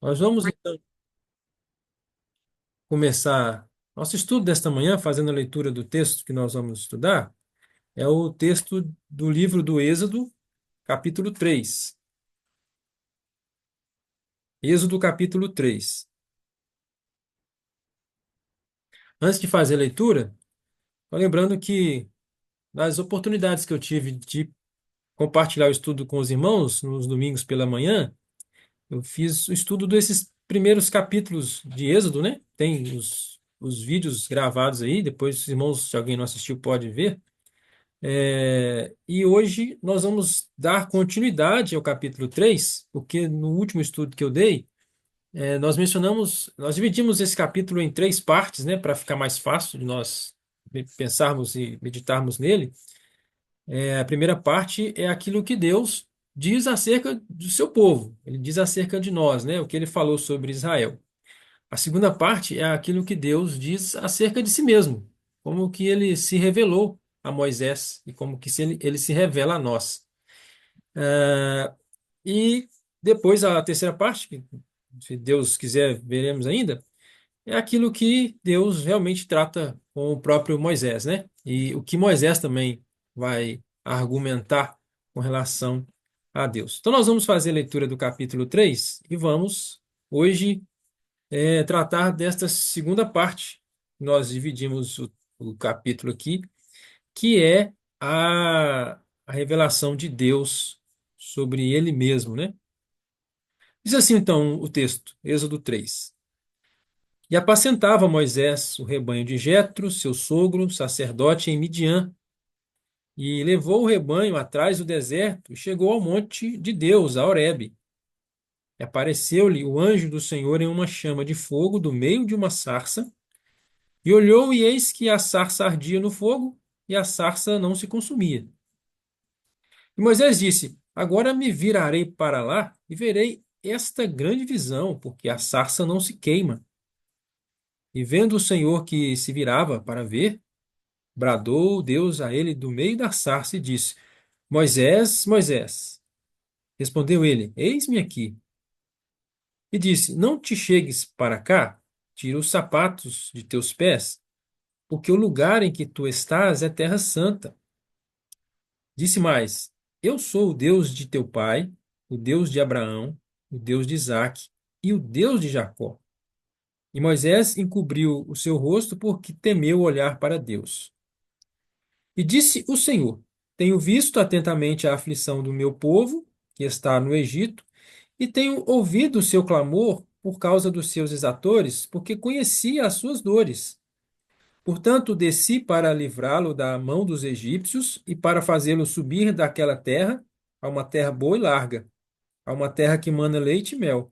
Nós vamos então começar nosso estudo desta manhã fazendo a leitura do texto que nós vamos estudar. É o texto do livro do Êxodo, capítulo 3. Êxodo, capítulo 3. Antes de fazer a leitura, tô lembrando que nas oportunidades que eu tive de compartilhar o estudo com os irmãos nos domingos pela manhã, eu fiz o estudo desses primeiros capítulos de Êxodo, né? Tem os vídeos gravados aí, depois, os irmãos, se alguém não assistiu, pode ver. E hoje nós vamos dar continuidade ao capítulo 3, porque no último estudo que eu dei, nós dividimos esse capítulo em três partes, né, para ficar mais fácil de nós pensarmos e meditarmos nele. A primeira parte é aquilo que Deus diz acerca do seu povo, ele diz acerca de nós, né, o que ele falou sobre Israel. A segunda parte é aquilo que Deus diz acerca de si mesmo, como que ele se revelou a Moisés e como que ele se revela a nós. E depois a terceira parte, que se Deus quiser, veremos ainda, é aquilo que Deus realmente trata com o próprio Moisés, né? E o que Moisés também vai argumentar com relação a Deus. Então nós vamos fazer a leitura do capítulo 3 e vamos hoje tratar desta segunda parte. Nós dividimos o capítulo aqui, que é a revelação de Deus sobre ele mesmo, né? Diz assim então o texto, Êxodo 3. E apacentava Moisés o rebanho de Jetro, seu sogro, sacerdote em Midian, e levou o rebanho atrás do deserto e chegou ao monte de Deus, a Horebe. E apareceu-lhe o anjo do Senhor em uma chama de fogo do meio de uma sarça, e olhou e eis que a sarça ardia no fogo, e a sarça não se consumia. E Moisés disse: Agora me virarei para lá e verei esta grande visão, porque a sarça não se queima. E vendo o Senhor que se virava para ver, bradou Deus a ele do meio da sarça e disse: Moisés, Moisés. Respondeu ele: Eis-me aqui. E disse: Não te chegues para cá, tira os sapatos de teus pés, porque o lugar em que tu estás é terra santa. Disse mais: Eu sou o Deus de teu pai, o Deus de Abraão, o Deus de Isaque e o Deus de Jacó. E Moisés encobriu o seu rosto porque temeu olhar para Deus. E disse o Senhor: Tenho visto atentamente a aflição do meu povo, que está no Egito, e tenho ouvido o seu clamor por causa dos seus exatores, porque conhecia as suas dores. Portanto, desci para livrá-lo da mão dos egípcios e para fazê-lo subir daquela terra a uma terra boa e larga, a uma terra que mana leite e mel,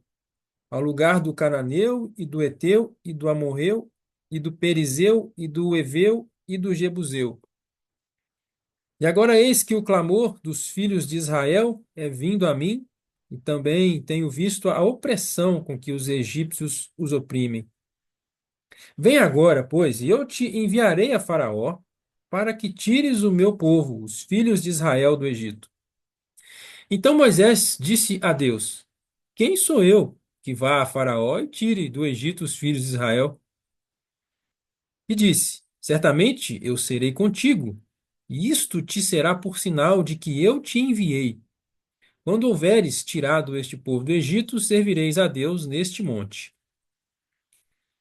ao lugar do cananeu e do heteu e do amorreu e do perizeu e do heveu e do jebuseu. E agora eis que o clamor dos filhos de Israel é vindo a mim, e também tenho visto a opressão com que os egípcios os oprimem. Vem agora, pois, e eu te enviarei a Faraó, para que tires o meu povo, os filhos de Israel, do Egito. Então Moisés disse a Deus: Quem sou eu que vá a Faraó e tire do Egito os filhos de Israel? E disse: Certamente eu serei contigo, e isto te será por sinal de que eu te enviei. Quando houveres tirado este povo do Egito, servireis a Deus neste monte.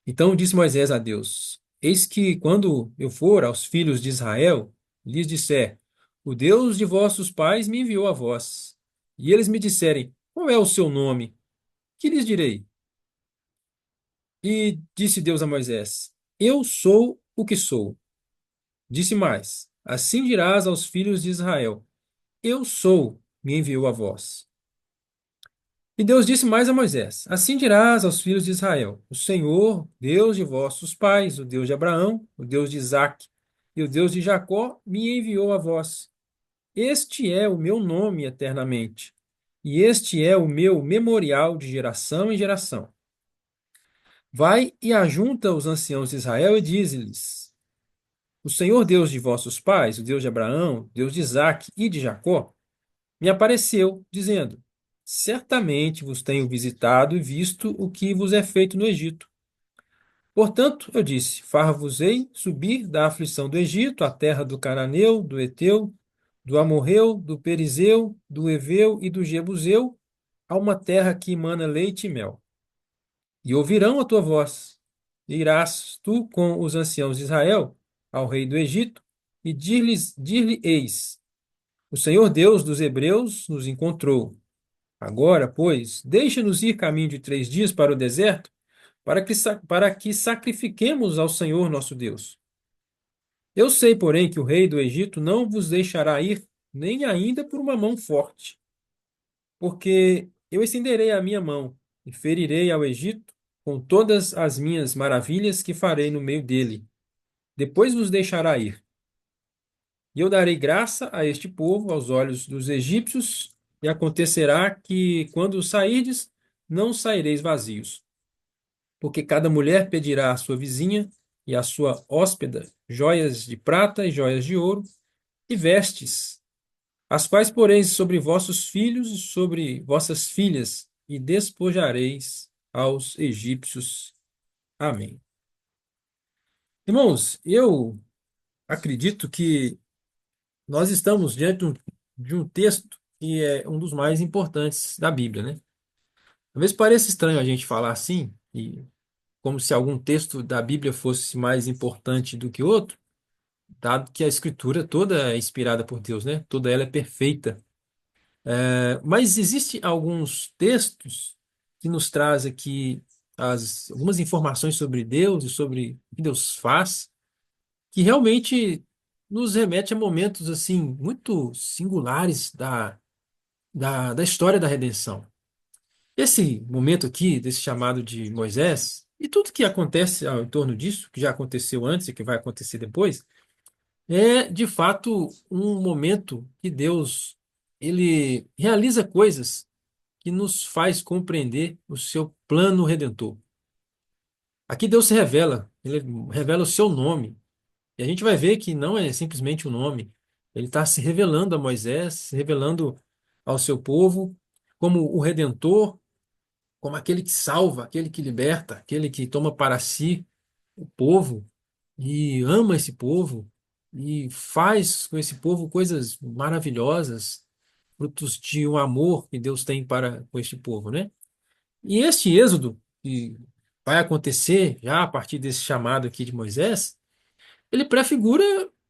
Então disse Moisés a Deus: Eis que, quando eu for aos filhos de Israel, lhes disser: O Deus de vossos pais me enviou a vós. E eles me disserem: Qual é o seu nome? Que lhes direi? E disse Deus a Moisés: Eu sou o que sou. Disse mais: Assim dirás aos filhos de Israel: Eu sou, me enviou a vós. E Deus disse mais a Moisés: Assim dirás aos filhos de Israel: O Senhor, Deus de vossos pais, o Deus de Abraão, o Deus de Isaque e o Deus de Jacó, me enviou a vós. Este é o meu nome eternamente, e este é o meu memorial de geração em geração. Vai e ajunta os anciãos de Israel e dize-lhes: O Senhor Deus de vossos pais, o Deus de Abraão, Deus de Isaque e de Jacó, me apareceu, dizendo: Certamente vos tenho visitado e visto o que vos é feito no Egito. Portanto, eu disse: far-vos-ei subir da aflição do Egito, à terra do Cananeu, do Eteu, do Amorreu, do Perizeu, do Eveu e do Jebuseu, a uma terra que emana leite e mel. E ouvirão a tua voz. E irás tu com os anciãos de Israel ao rei do Egito, e dir-lhe-eis: o Senhor Deus dos Hebreus nos encontrou. Agora, pois, deixa-nos ir caminho de 3 dias para o deserto, para que sacrifiquemos ao Senhor nosso Deus. Eu sei, porém, que o rei do Egito não vos deixará ir, nem ainda por uma mão forte, porque eu estenderei a minha mão e ferirei ao Egito com todas as minhas maravilhas que farei no meio dele. Depois vos deixará ir. E eu darei graça a este povo aos olhos dos egípcios, e acontecerá que, quando sairdes, não saireis vazios, porque cada mulher pedirá à sua vizinha e à sua hóspeda joias de prata e joias de ouro e vestes, as quais poreis sobre vossos filhos e sobre vossas filhas, e despojareis aos egípcios. Amém. Irmãos, eu acredito que nós estamos diante de um texto que é um dos mais importantes da Bíblia, né? Talvez pareça estranho a gente falar assim, e como se algum texto da Bíblia fosse mais importante do que outro, dado que a Escritura toda é inspirada por Deus, né? Toda ela é perfeita. Mas existem alguns textos que nos trazem aqui algumas informações sobre Deus e sobre o que Deus faz, que realmente nos remete a momentos assim muito singulares da história da redenção. Esse momento aqui, desse chamado de Moisés, e tudo que acontece em torno disso, que já aconteceu antes e que vai acontecer depois, é de fato um momento que Deus ele realiza coisas que nos faz compreender o seu plano redentor. Aqui Deus se revela, ele revela o seu nome. E a gente vai ver que não é simplesmente um nome. Ele está se revelando a Moisés, se revelando ao seu povo como o Redentor, como aquele que salva, aquele que liberta, aquele que toma para si o povo e ama esse povo e faz com esse povo coisas maravilhosas, frutos de um amor que Deus tem para com este povo, né? E este êxodo que vai acontecer já a partir desse chamado aqui de Moisés, ele prefigura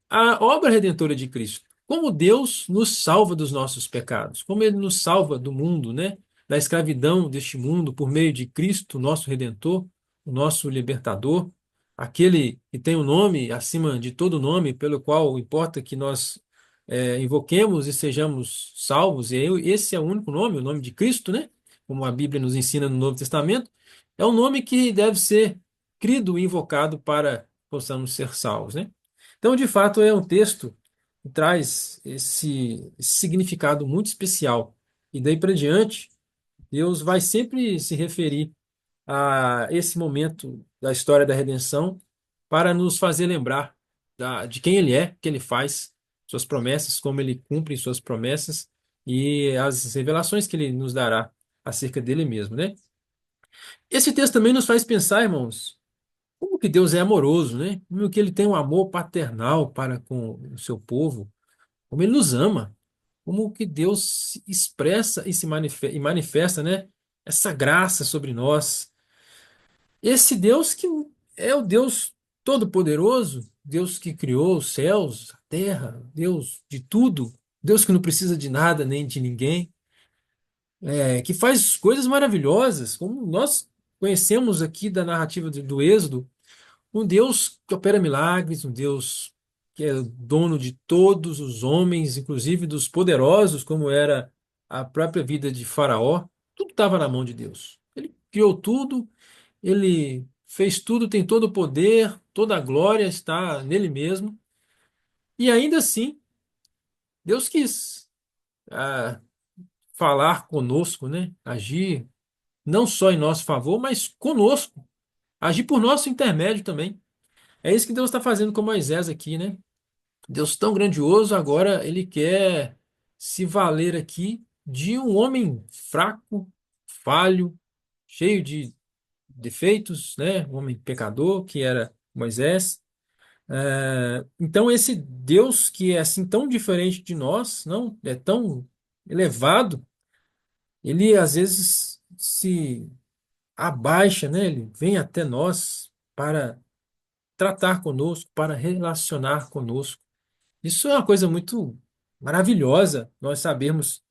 a obra redentora de Cristo. Como Deus nos salva dos nossos pecados, como Ele nos salva do mundo, né? Da escravidão deste mundo por meio de Cristo, nosso Redentor, o nosso libertador, aquele que tem o um nome acima de todo nome, pelo qual importa que nós invoquemos e sejamos salvos, e esse é o único nome, o nome de Cristo, né? Como a Bíblia nos ensina no Novo Testamento, é um nome que deve ser crido e invocado para possamos ser salvos, né? Então, de fato, é um texto que traz esse significado muito especial. E daí para diante, Deus vai sempre se referir a esse momento da história da redenção para nos fazer lembrar de quem Ele é, o que Ele faz, suas promessas, como Ele cumpre suas promessas e as revelações que Ele nos dará acerca dele mesmo, né? Esse texto também nos faz pensar, irmãos, como que Deus é amoroso, né? Como que Ele tem um amor paternal para com o seu povo, como Ele nos ama, como que Deus se expressa e manifesta, né? Essa graça sobre nós. Esse Deus que é o Deus Todo-Poderoso, Deus que criou os céus, a terra, Deus de tudo, Deus que não precisa de nada nem de ninguém, que faz coisas maravilhosas, como nós conhecemos aqui da narrativa do Êxodo. Um Deus que opera milagres, um Deus que é dono de todos os homens, inclusive dos poderosos, como era a própria vida de Faraó. Tudo estava na mão de Deus. Ele criou tudo, ele fez tudo, tem todo o poder, toda a glória está nele mesmo. E ainda assim, Deus quis ah, falar conosco, né? Agir não só em nosso favor, mas conosco. Agir por nosso intermédio também. É isso que Deus está fazendo com Moisés aqui, né? Deus tão grandioso, agora ele quer se valer aqui de um homem fraco, falho, cheio de defeitos, né? Um homem pecador que era Moisés. Então, esse Deus que é assim tão diferente de nós, não é tão elevado, ele às vezes se abaixa, né? Ele vem até nós para tratar conosco, para relacionar conosco. Isso é uma coisa muito maravilhosa, nós sabermos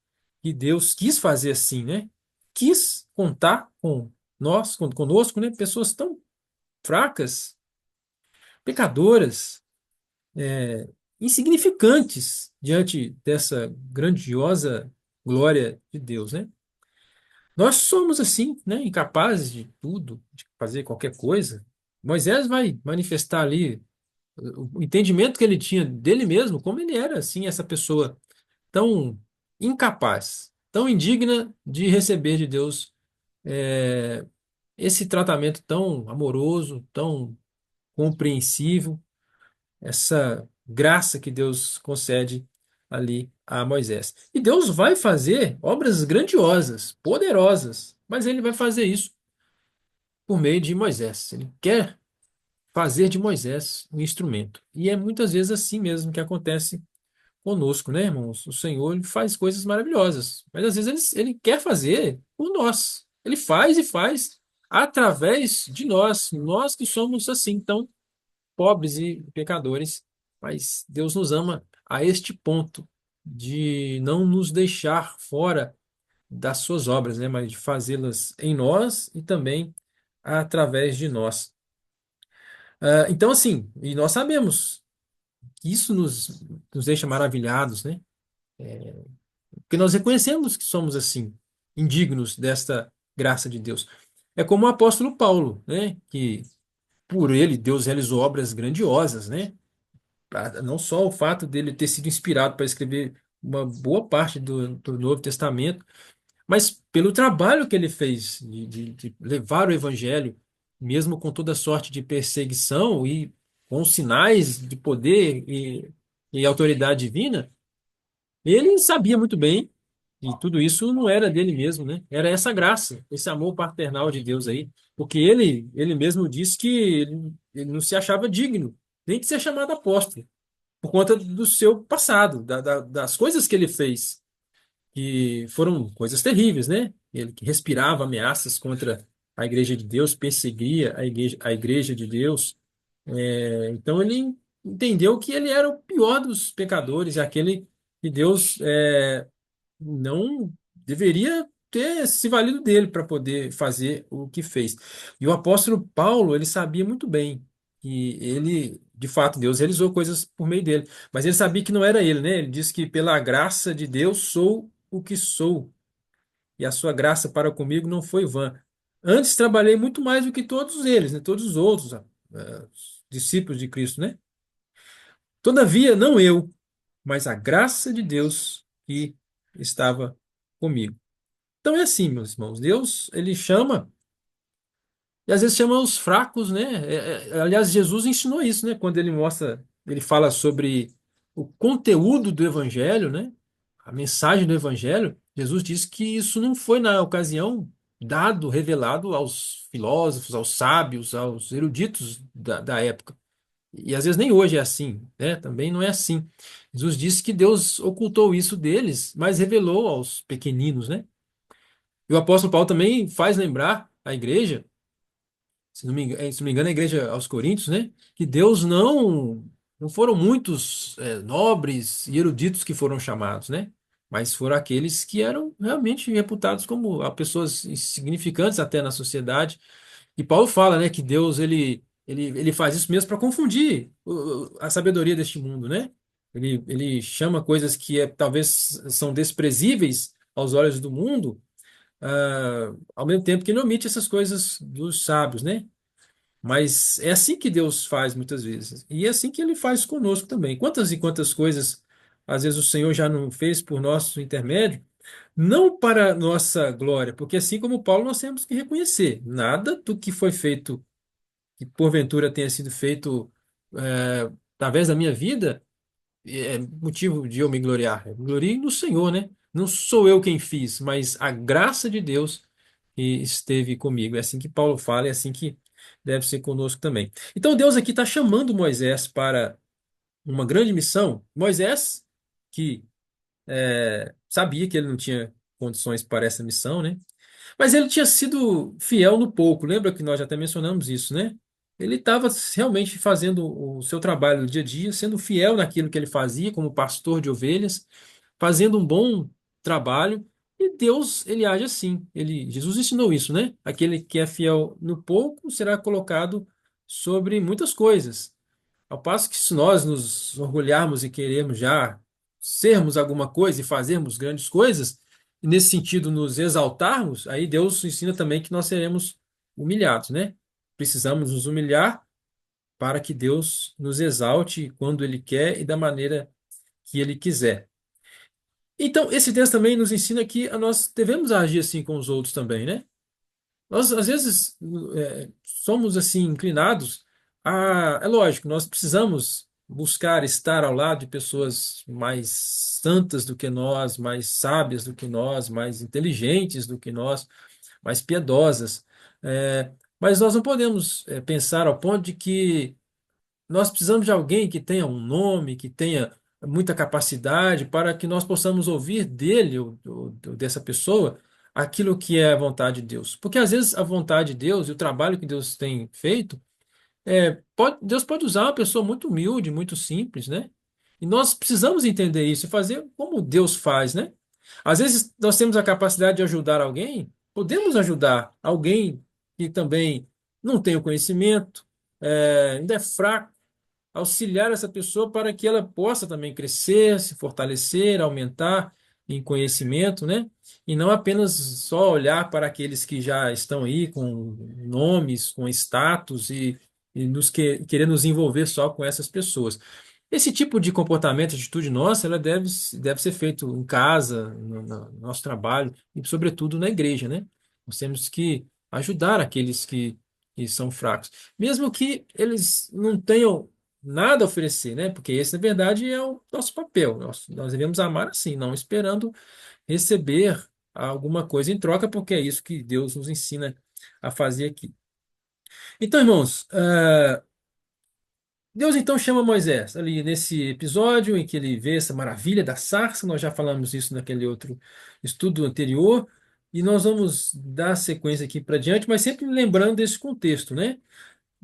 que Deus quis fazer assim, né? Quis contar com nós, conosco, né? Pessoas tão fracas, pecadoras, insignificantes diante dessa grandiosa glória de Deus, né? Nós somos assim, né? Incapazes de tudo, de fazer qualquer coisa. Moisés vai manifestar ali o entendimento que ele tinha dele mesmo, como ele era, assim, essa pessoa tão incapaz, tão indigna de receber de Deus é, esse tratamento tão amoroso, tão compreensivo, essa graça que Deus concede ali a Moisés. E Deus vai fazer obras grandiosas, poderosas, mas ele vai fazer isso por meio de Moisés. Ele quer fazer de Moisés um instrumento. E é muitas vezes assim mesmo que acontece conosco, né, irmãos? O Senhor ele faz coisas maravilhosas, mas às vezes ele quer fazer por nós. Ele faz e faz através de nós, nós que somos assim tão pobres e pecadores, mas Deus nos ama a este ponto de não nos deixar fora das suas obras, né, mas de fazê-las em nós e também através de nós. Então, assim, e nós sabemos que isso nos deixa maravilhados, né? Porque nós reconhecemos que somos assim, indignos desta graça de Deus. É como o apóstolo Paulo, né? Que por ele Deus realizou obras grandiosas, né? Não só o fato dele ter sido inspirado para escrever uma boa parte do Novo Testamento, mas pelo trabalho que ele fez de levar o evangelho, mesmo com toda sorte de perseguição e com sinais de poder e autoridade divina. Ele sabia muito bem, e tudo isso não era dele mesmo, né? Era essa graça, esse amor paternal de Deus aí, porque ele mesmo disse que ele não se achava digno nem de ser chamado apóstolo, por conta do seu passado, das coisas que ele fez, que foram coisas terríveis, né? Ele que respirava ameaças contra a igreja de Deus, perseguia a igreja de Deus. Então ele entendeu que ele era o pior dos pecadores, aquele que Deus não deveria ter se valido dele para poder fazer o que fez. E o apóstolo Paulo, ele sabia muito bem que ele, de fato, Deus realizou coisas por meio dele, mas ele sabia que não era ele, né? Ele disse que pela graça de Deus sou o que sou, e a sua graça para comigo não foi vã. Antes trabalhei muito mais do que todos eles, né? Todos os outros, os discípulos de Cristo, né? Todavia, não eu, mas a graça de Deus que estava comigo. Então é assim, meus irmãos, Deus, ele chama, e às vezes chama os fracos, né? Aliás, Jesus ensinou isso, né? Quando ele mostra, ele fala sobre o conteúdo do evangelho, né? A mensagem do evangelho, Jesus disse que isso não foi na ocasião dado, revelado aos filósofos, aos sábios, aos eruditos da época. E às vezes nem hoje é assim, né? Também não é assim. Jesus disse que Deus ocultou isso deles, mas revelou aos pequeninos, né? E o apóstolo Paulo também faz lembrar a igreja, se não me engano, a igreja aos Coríntios, né? Que Deus não foram muitos nobres e eruditos que foram chamados, né? Mas foram aqueles que eram realmente reputados como pessoas insignificantes até na sociedade. E Paulo fala, né, que Deus ele faz isso mesmo para confundir a sabedoria deste mundo, né? Ele chama coisas que talvez são desprezíveis aos olhos do mundo, ao mesmo tempo que ele omite essas coisas dos sábios, né? Mas é assim que Deus faz muitas vezes. E é assim que ele faz conosco também. Quantas e quantas coisas, às vezes, o Senhor já não fez por nosso intermédio, não para nossa glória, porque assim como Paulo, nós temos que reconhecer: nada do que foi feito, que porventura tenha sido feito através da minha vida, é motivo de eu me gloriar. Eu me glorie no Senhor, né? não sou eu quem fiz, mas a graça de Deus que esteve comigo. É assim que Paulo fala, é assim que deve ser conosco também. Então Deus aqui está chamando Moisés para uma grande missão. Moisés, que sabia que ele não tinha condições para essa missão, né? Mas ele tinha sido fiel no pouco. Lembra que nós já até mencionamos isso, né? Ele estava realmente fazendo o seu trabalho no dia a dia, sendo fiel naquilo que ele fazia como pastor de ovelhas, fazendo um bom trabalho. E Deus, ele age assim. Jesus ensinou isso, né? Aquele que é fiel no pouco será colocado sobre muitas coisas. Ao passo que se nós nos orgulharmos e queremos já sermos alguma coisa e fazermos grandes coisas, e nesse sentido nos exaltarmos, aí Deus ensina também que nós seremos humilhados, né? Precisamos nos humilhar para que Deus nos exalte quando Ele quer e da maneira que Ele quiser. Então, esse texto também nos ensina que nós devemos agir assim com os outros também, né? Nós, às vezes, somos assim inclinados a. É lógico, nós precisamos buscar estar ao lado de pessoas mais santas do que nós, mais sábias do que nós, mais inteligentes do que nós, mais piedosas. Mas nós não podemos, pensar ao ponto de que nós precisamos de alguém que tenha um nome, que tenha muita capacidade para que nós possamos ouvir dele ou dessa pessoa aquilo que é a vontade de Deus. Porque às vezes a vontade de Deus e o trabalho que Deus tem feito, Deus pode usar uma pessoa muito humilde, muito simples, né? E nós precisamos entender isso e fazer como Deus faz, né? Às vezes nós temos a capacidade de ajudar alguém, podemos ajudar alguém que também não tem o conhecimento, ainda é fraco, auxiliar essa pessoa para que ela possa também crescer, se fortalecer, aumentar em conhecimento, né? E não apenas só olhar para aqueles que já estão aí com nomes, com status e querer nos envolver só com essas pessoas. Esse tipo de comportamento, atitude nossa, ela deve ser feito em casa, no nosso trabalho e, sobretudo, na igreja, né? Nós temos que ajudar aqueles que são fracos, mesmo que eles não tenham nada a oferecer, né? Porque esse, na verdade, é o nosso papel. Nós devemos amar assim, não esperando receber alguma coisa em troca, porque é isso que Deus nos ensina a fazer aqui. Então, irmãos, Deus então chama Moisés ali nesse episódio em que ele vê essa maravilha da sarça. Nós já falamos isso naquele outro estudo anterior. E nós vamos dar sequência aqui para diante, mas sempre lembrando desse contexto, né?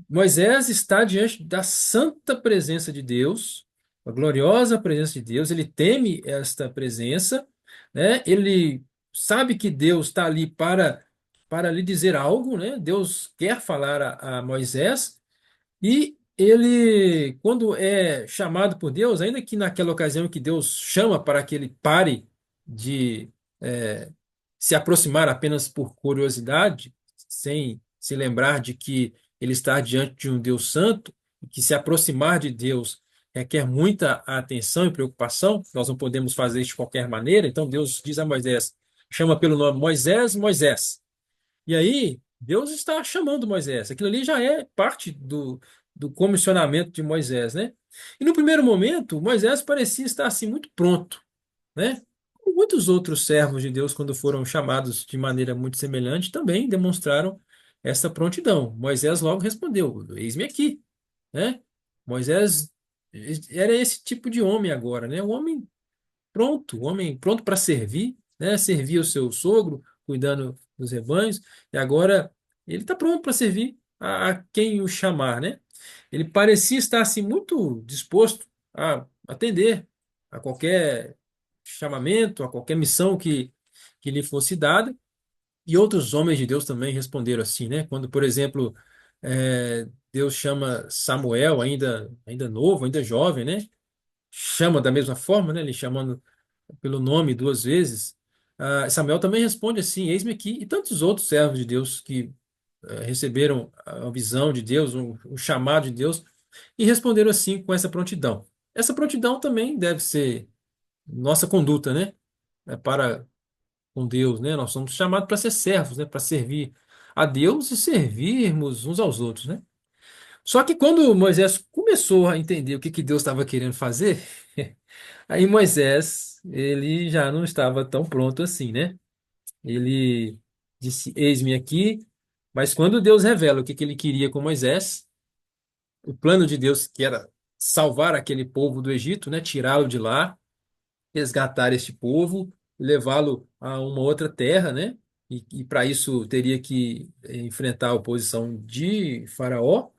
Moisés está diante da santa presença de Deus, a gloriosa presença de Deus. Ele teme esta presença, né? Ele sabe que Deus está ali para lhe dizer algo, né? Deus quer falar a Moisés e ele, quando é chamado por Deus, ainda que naquela ocasião que Deus chama para que ele pare de é, se aproximar apenas por curiosidade, sem se lembrar de que ele está diante de um Deus santo, e que se aproximar de Deus requer muita atenção e preocupação, nós não podemos fazer isso de qualquer maneira, então Deus diz a Moisés, chama pelo nome Moisés, Moisés. E aí, Deus está chamando Moisés. Aquilo ali já é parte do comissionamento de Moisés, né? E no primeiro momento, Moisés parecia estar assim muito pronto, né? Como muitos outros servos de Deus, quando foram chamados de maneira muito semelhante, também demonstraram essa prontidão. Moisés logo respondeu: Eis-me aqui, né? Moisés era esse tipo de homem agora, né? Um homem pronto, o homem pronto para servir, né? Servir o seu sogro, cuidando dos rebanhos, e agora ele está pronto para servir a quem o chamar, né? Ele parecia estar assim muito disposto a atender a qualquer chamamento, a qualquer missão que lhe fosse dada, e outros homens de Deus também responderam assim, né? Quando, por exemplo, Deus chama Samuel, ainda novo, ainda jovem, né? Chama da mesma forma, né? Ele chamando pelo nome duas vezes. Samuel também responde assim: Eis-me aqui, e tantos outros servos de Deus que receberam a visão de Deus, o chamado de Deus, e responderam assim com essa prontidão. Essa prontidão também deve ser nossa conduta, né? Para com Deus, né? Nós somos chamados para ser servos, né? Para servir a Deus e servirmos uns aos outros, né? Só que quando Moisés começou a entender o que que Deus estava querendo fazer, aí Moisés, ele já não estava tão pronto assim, né? Ele disse: Eis-me aqui. Mas quando Deus revela o que que ele queria com Moisés, o plano de Deus, que era salvar aquele povo do Egito, né? Tirá-lo de lá, resgatar este povo, levá-lo a uma outra terra, né? E para isso teria que enfrentar a oposição de Faraó.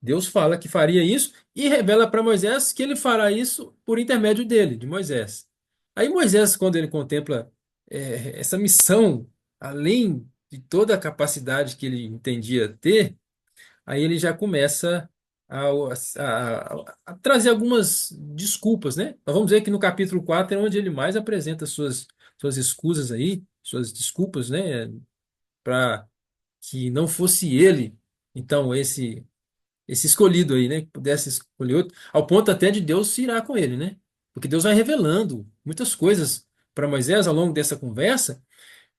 Deus fala que faria isso e revela para Moisés que ele fará isso por intermédio dele, de Moisés. Aí Moisés, quando ele contempla essa missão, além de toda a capacidade que ele entendia ter, aí ele já começa a trazer algumas desculpas, né? Nós vamos ver que no capítulo 4 é onde ele mais apresenta suas escusas aí, suas desculpas, né? Para que não fosse ele, então, esse escolhido aí, né? Que pudesse escolher outro, ao ponto até de Deus se irar com ele, né? Porque Deus vai revelando muitas coisas para Moisés ao longo dessa conversa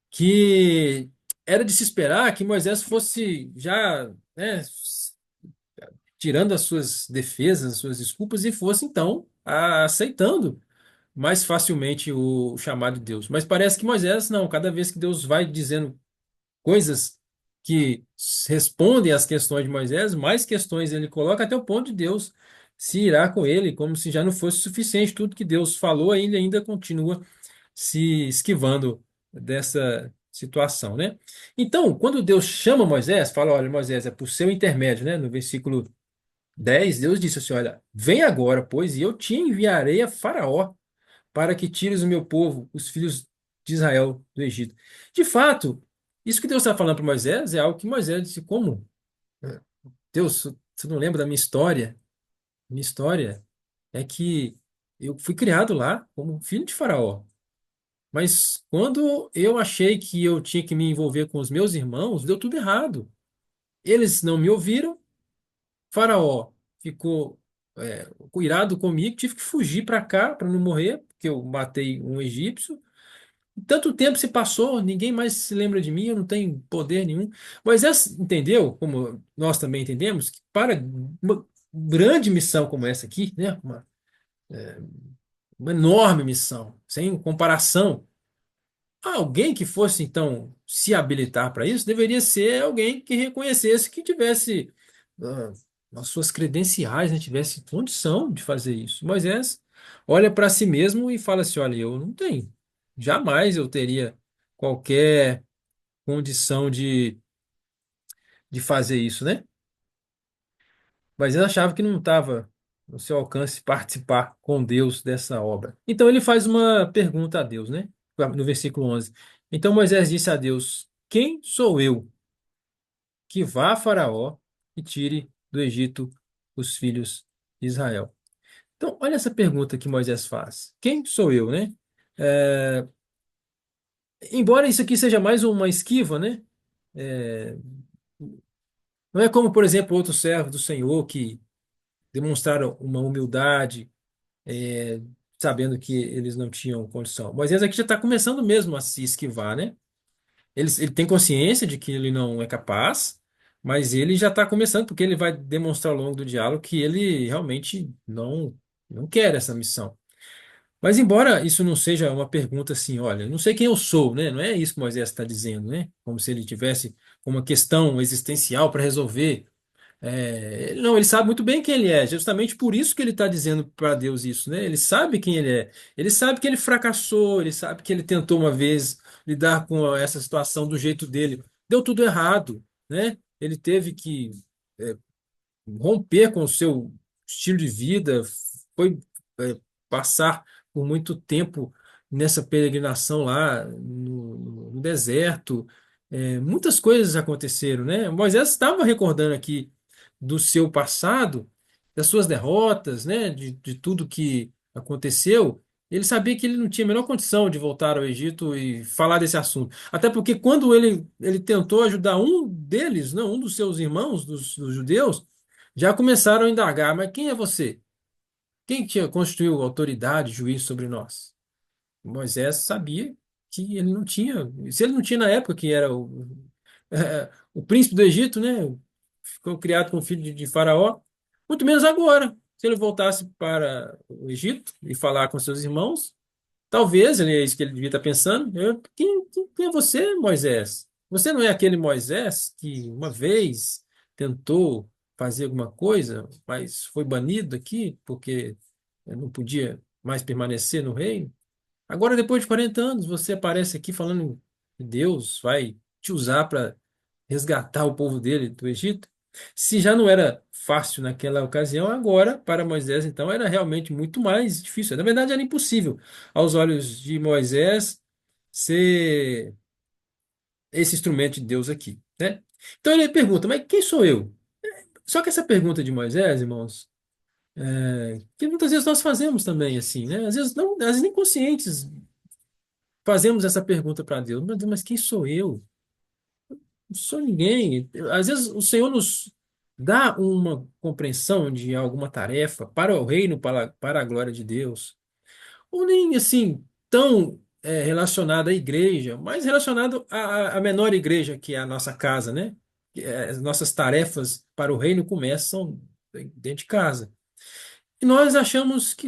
que era de se esperar que Moisés fosse já, né, tirando as suas defesas, as suas desculpas e fosse então aceitando mais facilmente o chamado de Deus. Mas parece que Moisés não, cada vez que Deus vai dizendo coisas que respondem às questões de Moisés, mais questões ele coloca até o ponto de Deus se irá com ele, como se já não fosse suficiente tudo que Deus falou, ele ainda continua se esquivando dessa situação, né? Então, quando Deus chama Moisés, fala, olha, Moisés, é por seu intermédio, né? No versículo 10, Deus disse assim, olha, vem agora, pois, e eu te enviarei a Faraó para que tires o meu povo, os filhos de Israel, do Egito. De fato, isso que Deus está falando para Moisés é algo que Moisés disse: como? Deus, você não lembra da minha história? Minha história é que eu fui criado lá como filho de Faraó. Mas quando eu achei que eu tinha que me envolver com os meus irmãos, deu tudo errado. Eles não me ouviram, Faraó ficou irado comigo, tive que fugir para cá para não morrer, porque eu matei um egípcio. Tanto tempo se passou, ninguém mais se lembra de mim, eu não tenho poder nenhum. Moisés entendeu, como nós também entendemos, que para uma grande missão como essa aqui, né, uma enorme missão, sem comparação, alguém que fosse então se habilitar para isso deveria ser alguém que reconhecesse que tivesse ah, as suas credenciais, né, tivesse condição de fazer isso. Moisés olha para si mesmo e fala assim: olha, eu não tenho, jamais eu teria qualquer condição de fazer isso, né? Mas ele achava que não estava no seu alcance participar com Deus dessa obra. Então ele faz uma pergunta a Deus, né? No versículo 11. Então Moisés disse a Deus: quem sou eu que vá a Faraó e tire do Egito os filhos de Israel? Então, olha essa pergunta que Moisés faz: quem sou eu, né? É, embora isso aqui seja mais uma esquiva, né? É, não é como, por exemplo, outros servos do Senhor que demonstraram uma humildade, sabendo que eles não tinham condição. Moisés aqui já está começando mesmo a se esquivar, né? Ele tem consciência de que ele não é capaz, mas ele já está começando, porque ele vai demonstrar ao longo do diálogo que ele realmente não quer essa missão. Mas embora isso não seja uma pergunta assim, olha, não sei quem eu sou, né? Não é isso que Moisés está dizendo, né? Como se ele tivesse uma questão existencial para resolver. Não, ele sabe muito bem quem ele é, justamente por isso que ele está dizendo para Deus isso, né? Ele sabe quem ele é, ele sabe que ele fracassou, ele sabe que ele tentou uma vez lidar com essa situação do jeito dele, deu tudo errado, né? Ele teve que é, romper com o seu estilo de vida, foi passar por muito tempo nessa peregrinação lá no deserto. Muitas coisas aconteceram, né? Moisés estava recordando aqui do seu passado, das suas derrotas, né? De tudo que aconteceu. Ele sabia que ele não tinha a menor condição de voltar ao Egito e falar desse assunto. Até porque quando ele tentou ajudar um deles, não, um dos seus irmãos, dos judeus, já começaram a indagar, mas quem é você? Quem que constituiu autoridade, juiz sobre nós? Moisés sabia que ele não tinha. Se ele não tinha na época que era o príncipe do Egito, né? ficou criado como filho de Faraó, muito menos agora. Se ele voltasse para o Egito e falar com seus irmãos, talvez, é isso que ele devia estar pensando, quem é você, Moisés? Você não é aquele Moisés que uma vez tentou fazer alguma coisa, mas foi banido aqui porque não podia mais permanecer no reino? Agora, depois de 40 anos, você aparece aqui falando que Deus vai te usar para resgatar o povo dele do Egito. Se já não era fácil naquela ocasião, agora, para Moisés, então, era realmente muito mais difícil. Na verdade, era impossível, aos olhos de Moisés, ser esse instrumento de Deus aqui, né? Então ele pergunta, mas quem sou eu? Só que essa pergunta de Moisés, irmãos, que muitas vezes nós fazemos também assim, né? Às vezes não, às vezes nem conscientes fazemos essa pergunta para Deus. Meu Deus, mas quem sou eu? Não sou ninguém. Às vezes o Senhor nos dá uma compreensão de alguma tarefa para o reino, para a glória de Deus. Ou nem assim tão relacionado à igreja, mas relacionado à menor igreja, que é a nossa casa, né? As nossas tarefas para o reino começam dentro de casa. E nós achamos que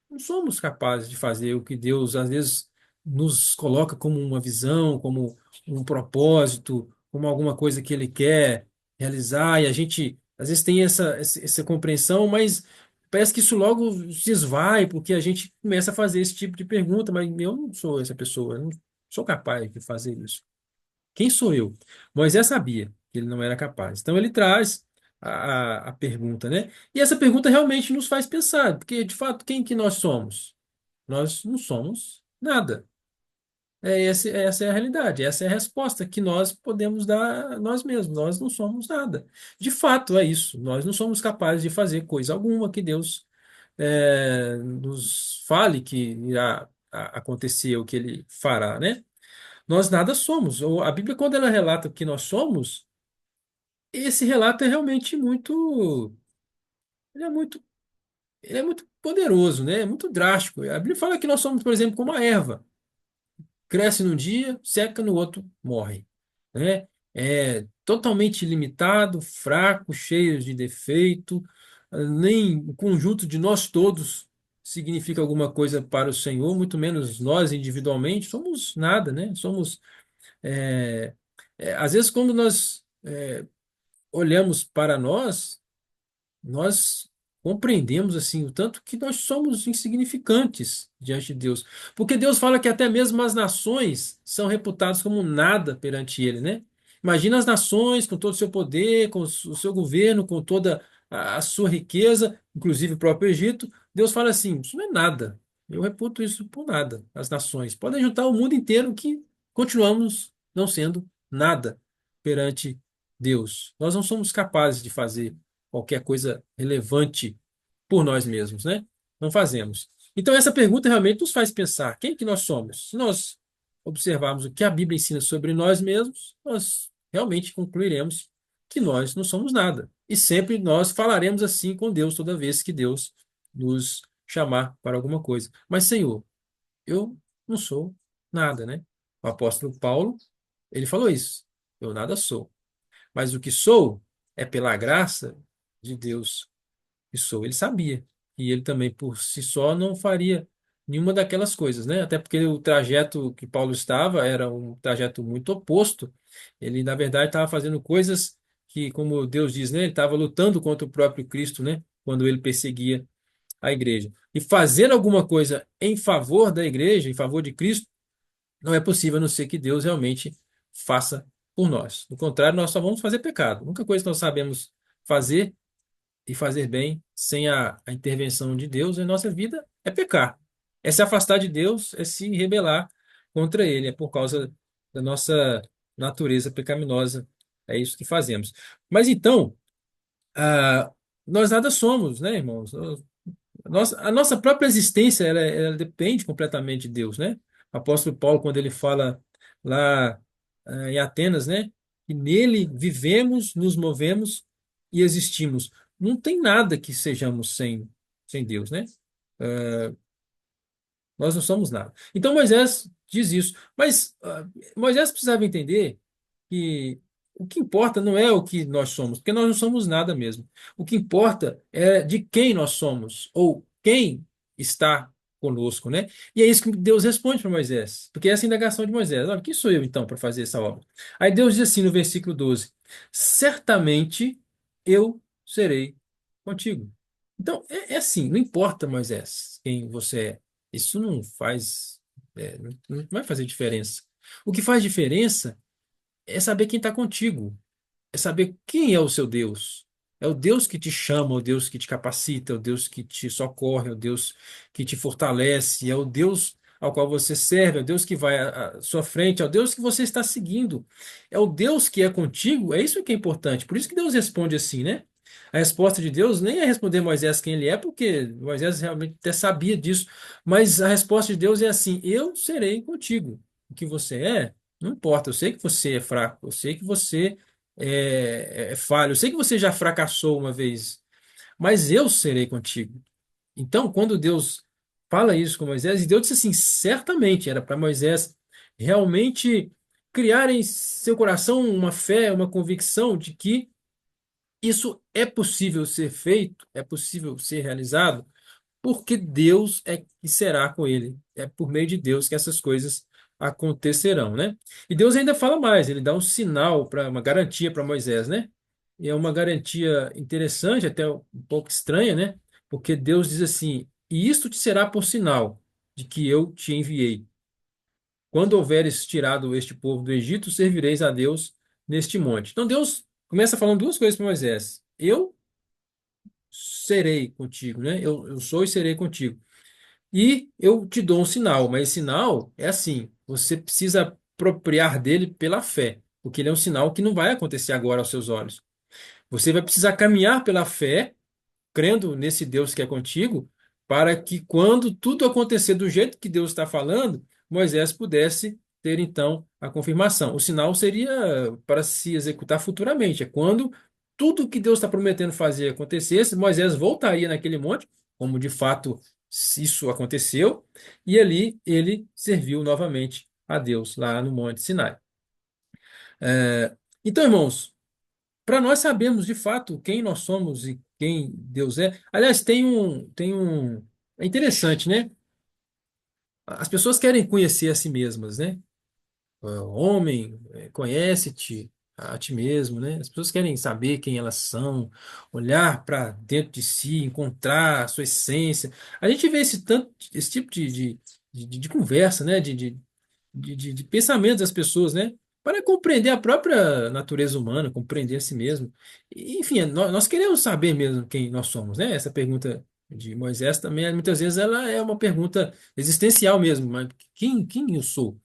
não somos capazes de fazer o que Deus às vezes nos coloca como uma visão, como um propósito, como alguma coisa que Ele quer realizar, e a gente às vezes tem essa compreensão, mas parece que isso logo se esvai, porque a gente começa a fazer esse tipo de pergunta, mas eu não sou essa pessoa, eu não sou capaz de fazer isso. Quem sou eu? Moisés sabia que ele não era capaz. Então ele traz a pergunta, né? E essa pergunta realmente nos faz pensar, porque de fato, quem que nós somos? Nós não somos nada. Essa é a realidade, essa é a resposta que nós podemos dar a nós mesmos. Nós não somos nada. De fato, é isso. Nós não somos capazes de fazer coisa alguma que Deus nos fale que irá acontecer, o que Ele fará, né? Nós nada somos. A Bíblia, quando ela relata o que nós somos, esse relato é realmente ele é muito, ele é muito poderoso, né? É muito drástico. A Bíblia fala que nós somos, por exemplo, como a erva. Cresce num dia, seca no outro, morre, né? É totalmente limitado, fraco, cheio de defeito. Nem o conjunto de nós todos significa alguma coisa para o Senhor, muito menos nós individualmente. Somos nada, né? Somos às vezes, quando nós olhamos para nós compreendemos assim o tanto que nós somos insignificantes diante de Deus. Porque Deus fala que até mesmo as nações são reputadas como nada perante Ele, né? Imagina as nações com todo o seu poder, com o seu governo, com toda a sua riqueza, inclusive o próprio Egito. Deus fala assim: isso não é nada. Eu reputo isso por nada. As nações podem juntar o mundo inteiro que continuamos não sendo nada perante Deus. Nós não somos capazes de fazer qualquer coisa relevante por nós mesmos, né? Não fazemos. Então, essa pergunta realmente nos faz pensar: quem que nós somos? Se nós observarmos o que a Bíblia ensina sobre nós mesmos, nós realmente concluiremos que nós não somos nada. E sempre nós falaremos assim com Deus toda vez que Deus nos chamar para alguma coisa. Mas, Senhor, eu não sou nada, né? O apóstolo Paulo, ele falou isso. Eu nada sou. Mas o que sou é pela graça de Deus que sou. Ele sabia. E ele também, por si só, não faria nenhuma daquelas coisas, né? Até porque o trajeto que Paulo estava era um trajeto muito oposto. Ele, na verdade, estava fazendo coisas que, como Deus diz, né? Ele estava lutando contra o próprio Cristo, né? Quando ele perseguia a igreja. E fazer alguma coisa em favor da igreja, em favor de Cristo, não é possível a não ser que Deus realmente faça por nós. Do contrário, nós só vamos fazer pecado. A única coisa que nós sabemos fazer e fazer bem sem a intervenção de Deus em nossa vida é pecar. É se afastar de Deus, é se rebelar contra Ele. É por causa da nossa natureza pecaminosa. É isso que fazemos. Mas então, ah, nós nada somos, né, irmãos? A nossa própria existência, ela depende completamente de Deus, né? O apóstolo Paulo, quando ele fala lá, em Atenas, né? Que nele vivemos, nos movemos e existimos. Não tem nada que sejamos sem Deus, né? Nós não somos nada. Então Moisés diz isso. Mas Moisés precisava entender que o que importa não é o que nós somos, porque nós não somos nada mesmo. O que importa é de quem nós somos, ou quem está conosco, né? E é isso que Deus responde para Moisés, porque essa é a indagação de Moisés. Olha, quem sou eu então para fazer essa obra? Aí Deus diz assim no versículo 12: certamente eu serei contigo. Então, é assim, não importa, Moisés, quem você é. Isso não faz, não vai fazer diferença. O que faz diferença é saber quem está contigo, é saber quem é o seu Deus. É o Deus que te chama, o Deus que te capacita, é o Deus que te socorre, é o Deus que te fortalece, é o Deus ao qual você serve, é o Deus que vai à sua frente, é o Deus que você está seguindo, é o Deus que é contigo, é isso que é importante. Por isso que Deus responde assim, né? A resposta de Deus nem é responder Moisés quem ele é, porque Moisés realmente até sabia disso, mas a resposta de Deus é assim: eu serei contigo. O que você é, não importa, eu sei que você é fraco, eu sei que você é falho. Eu sei que você já fracassou uma vez, mas eu serei contigo. Então, quando Deus fala isso com Moisés, e Deus disse assim, certamente era para Moisés realmente criar em seu coração uma fé, uma convicção de que isso é possível ser feito, é possível ser realizado, porque Deus é que será com ele. É por meio de Deus que essas coisas acontecerão, né? E Deus ainda fala mais, ele dá um sinal para uma garantia para Moisés, né? E é uma garantia interessante, até um pouco estranha, né? Porque Deus diz assim: "E isto te será por sinal de que eu te enviei. Quando houveres tirado este povo do Egito, servireis a Deus neste monte." Então Deus começa falando duas coisas para Moisés: "Eu serei contigo, né? Eu sou e serei contigo. E eu te dou um sinal, mas esse sinal é assim: você precisa apropriar dele pela fé, porque ele é um sinal que não vai acontecer agora aos seus olhos. Você vai precisar caminhar pela fé, crendo nesse Deus que é contigo, para que quando tudo acontecer do jeito que Deus está falando, Moisés pudesse ter então a confirmação. O sinal seria para se executar futuramente, é quando tudo que Deus está prometendo fazer acontecesse, Moisés voltaria naquele monte, como de fato isso aconteceu, e ali ele serviu novamente a Deus lá no Monte Sinai. Então, irmãos, para nós sabermos de fato quem nós somos e quem Deus é. Aliás, é interessante, né? As pessoas querem conhecer a si mesmas, né? Homem, conhece-te a ti mesmo, né? As pessoas querem saber quem elas são, olhar para dentro de si, encontrar a sua essência. A gente vê esse tipo de conversa, né? De pensamento das pessoas, né? Para compreender a própria natureza humana, compreender a si mesmo. Enfim, nós queremos saber mesmo quem nós somos, né? Essa pergunta de Moisés também, muitas vezes, ela é uma pergunta existencial mesmo, mas quem eu sou?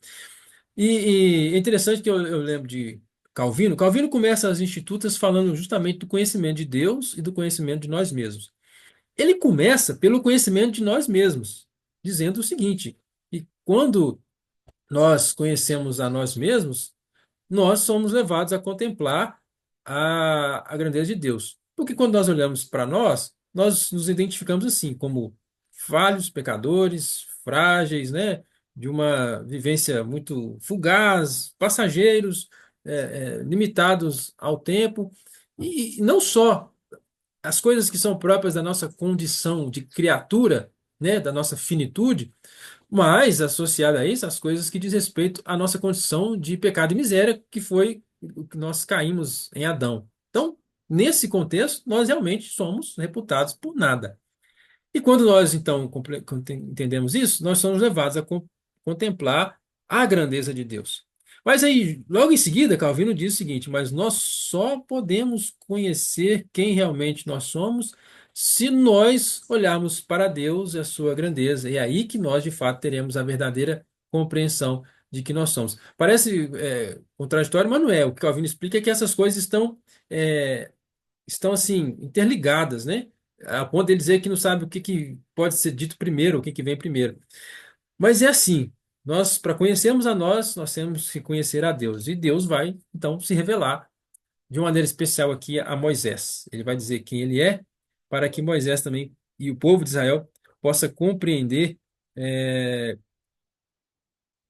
E é interessante que eu lembro de Calvino. Calvino começa as Institutas falando justamente do conhecimento de Deus e do conhecimento de nós mesmos. Ele começa pelo conhecimento de nós mesmos, dizendo o seguinte: que quando nós conhecemos a nós mesmos, nós somos levados a contemplar a grandeza de Deus. Porque quando nós olhamos para nós, nós nos identificamos assim, como falhos, pecadores, frágeis, né? De uma vivência muito fugaz, passageiros, limitados ao tempo. E não só as coisas que são próprias da nossa condição de criatura, né? Da nossa finitude, mas, associado a isso, as coisas que diz respeito à nossa condição de pecado e miséria, que foi o que nós caímos em Adão. Então, nesse contexto, nós realmente somos reputados por nada. E quando nós, então, entendemos isso, nós somos levados a contemplar a grandeza de Deus. Mas aí, logo em seguida, Calvino diz o seguinte: mas nós só podemos conhecer quem realmente nós somos se nós olharmos para Deus e a sua grandeza. E é aí que nós, de fato, teremos a verdadeira compreensão de que nós somos. Parece, contraditório, mas não é. O que Calvino explica é que essas coisas é, estão assim interligadas, né? A ponto de ele dizer que não sabe o que, que pode ser dito primeiro, o que, que vem primeiro. Mas é assim, nós, para conhecermos a nós, nós temos que conhecer a Deus. E Deus vai, então, se revelar de uma maneira especial aqui a Moisés. Ele vai dizer quem ele é, para que Moisés também e o povo de Israel possa compreender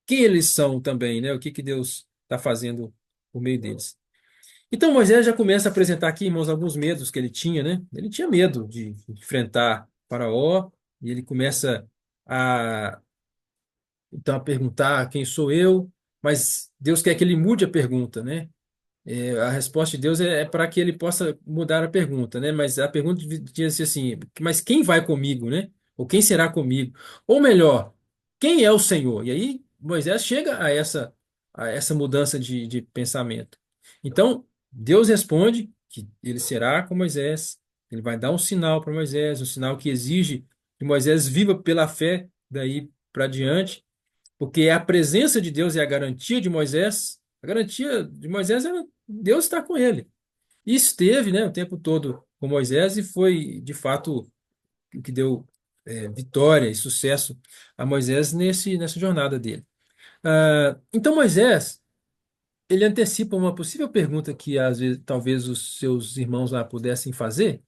quem eles são também, né? O que, que Deus está fazendo por meio deles. Então Moisés já começa a apresentar aqui, irmãos, alguns medos que ele tinha, né? Ele tinha medo de enfrentar Faraó, e ele começa a então a perguntar quem sou eu, mas Deus quer que ele mude a pergunta, né? A resposta de Deus é para que ele possa mudar a pergunta, né? Mas a pergunta devia ser assim: mas quem vai comigo, né? Ou quem será comigo? Ou melhor, quem é o Senhor? E aí Moisés chega a essa mudança de pensamento. Então, Deus responde que ele será com Moisés, ele vai dar um sinal para Moisés, um sinal que exige que Moisés viva pela fé daí para diante, porque é a presença de Deus e a garantia de Moisés. A garantia de Moisés era Deus estar com ele. E esteve, né, o tempo todo com Moisés e foi, de fato, o que deu vitória e sucesso a Moisés nessa jornada dele. Então Moisés, ele antecipa uma possível pergunta que às vezes, talvez os seus irmãos lá pudessem fazer.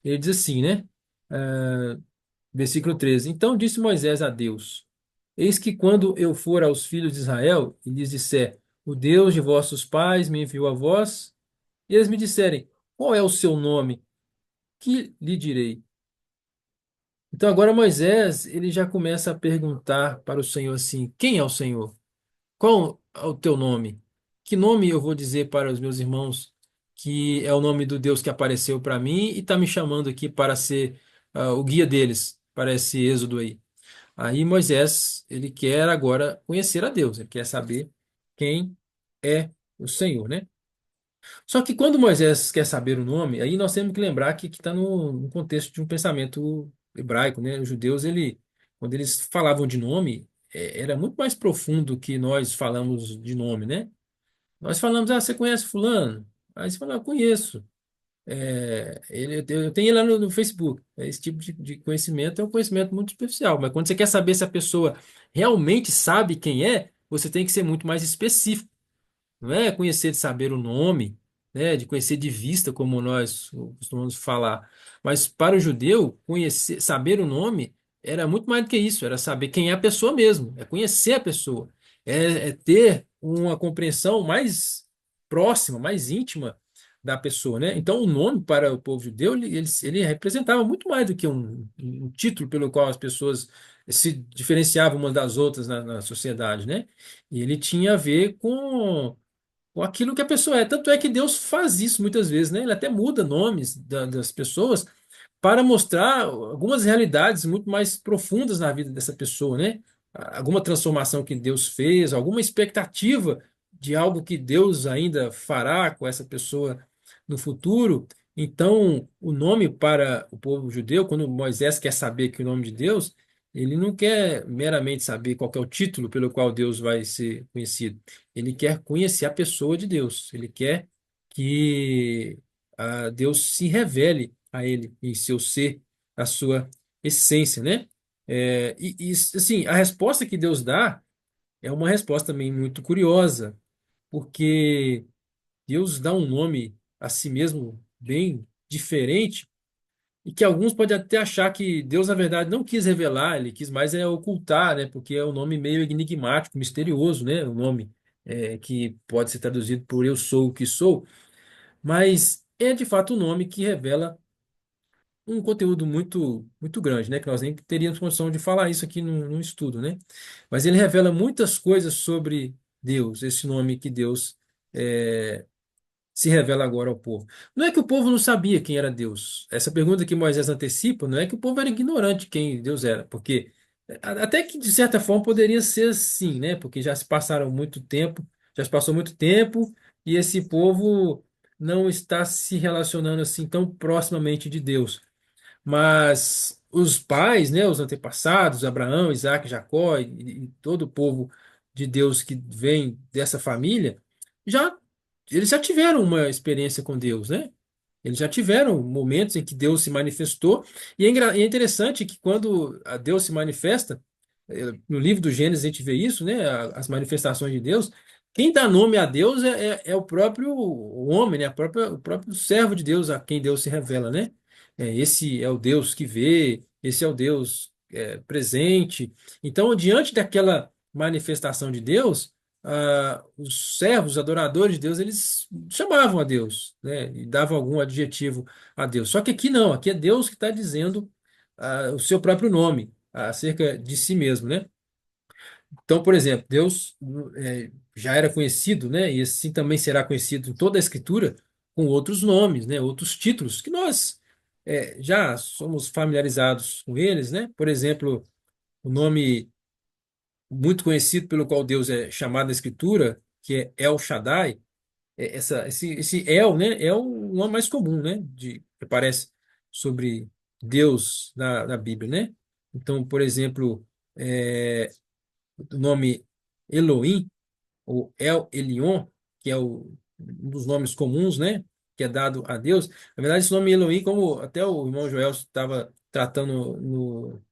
Ele diz assim, né? Ah, Versículo 13. Então disse Moisés a Deus: Eis que quando eu for aos filhos de Israel e lhes disser, o Deus de vossos pais me enviou a vós, e eles me disserem, qual é o seu nome? Que lhe direi? Então agora Moisés, ele já começa a perguntar para o Senhor assim: quem é o Senhor? Qual é o teu nome? Que nome eu vou dizer para os meus irmãos que é o nome do Deus que apareceu para mim e está me chamando aqui para ser o guia deles para esse êxodo aí? Aí Moisés, ele quer agora conhecer a Deus, ele quer saber quem é o Senhor, né? Só que quando Moisés quer saber o nome, aí nós temos que lembrar que está no contexto de um pensamento hebraico, né? Os judeus, quando eles falavam de nome, era muito mais profundo que nós falamos de nome, né? Nós falamos, você conhece fulano? Aí você fala, conheço. Eu tenho ele lá no Facebook. Esse tipo de conhecimento é um conhecimento muito superficial, mas quando você quer saber se a pessoa realmente sabe quem é, você tem que ser muito mais específico. Não é conhecer de saber o nome, né, de conhecer de vista, como nós costumamos falar. Mas para o judeu, conhecer, saber o nome era muito mais do que isso, era saber quem é a pessoa mesmo, é conhecer a pessoa, é ter uma compreensão mais próxima, mais íntima da pessoa, né? Então, o nome para o povo judeu, ele representava muito mais do que um título pelo qual as pessoas se diferenciavam umas das outras na sociedade, né? E ele tinha a ver com aquilo que a pessoa é. Tanto é que Deus faz isso muitas vezes, né? Ele até muda nomes das pessoas para mostrar algumas realidades muito mais profundas na vida dessa pessoa, né? Alguma transformação que Deus fez, alguma expectativa de algo que Deus ainda fará com essa pessoa no futuro. Então, o nome para o povo judeu, quando Moisés quer saber que o nome de Deus, ele não quer meramente saber qual que é o título pelo qual Deus vai ser conhecido. Ele quer conhecer a pessoa de Deus. Ele quer que Deus se revele a ele em seu ser, a sua essência, né? Assim, a resposta que Deus dá é uma resposta também muito curiosa, porque Deus dá um nome a si mesmo bem diferente e que alguns podem até achar que Deus, na verdade, não quis revelar, ele quis mais ocultar, né? Porque é um nome meio enigmático, misterioso, né? O nome que pode ser traduzido por Eu sou o que sou, mas é de fato um nome que revela um conteúdo muito grande, né? Que nós nem teríamos condição de falar isso aqui num estudo, né? Mas ele revela muitas coisas sobre Deus, esse nome que Deus é, se revela agora ao povo. Não é que o povo não sabia quem era Deus. Essa pergunta que Moisés antecipa, não é que o povo era ignorante de quem Deus era, porque até que de certa forma poderia ser assim, né? Porque já se passaram muito tempo, já se passou muito tempo e esse povo não está se relacionando assim tão proximamente de Deus. Mas os pais, né, os antepassados, Abraão, Isaac, Jacó e todo o povo de Deus que vem dessa família, já eles já tiveram uma experiência com Deus, né? Eles já tiveram momentos em que Deus se manifestou, e é interessante que quando a Deus se manifesta, no livro do Gênesis a gente vê isso, né? As manifestações de Deus. Quem dá nome a Deus é o próprio homem, né? O próprio servo de Deus a quem Deus se revela, né? Esse é o Deus que vê, esse é o Deus presente. Então, diante daquela manifestação de Deus, os servos, os adoradores de Deus, eles chamavam a Deus, né? E davam algum adjetivo a Deus. Só que aqui não, aqui é Deus que está dizendo o seu próprio nome acerca de si mesmo, né? Então, por exemplo, Deus já era conhecido, né? E assim também será conhecido em toda a Escritura com outros nomes, né? Outros títulos que nós já somos familiarizados com eles, né? Por exemplo, o nome muito conhecido pelo qual Deus é chamado na Escritura, que é El Shaddai. Esse El, né? É o nome mais comum, né? Que aparece sobre Deus na Bíblia, né? Então, por exemplo, o nome Elohim ou El Elyon, que é um dos nomes comuns, né, que é dado a Deus. Na verdade, esse nome Elohim, como até o irmão Joel estava tratando no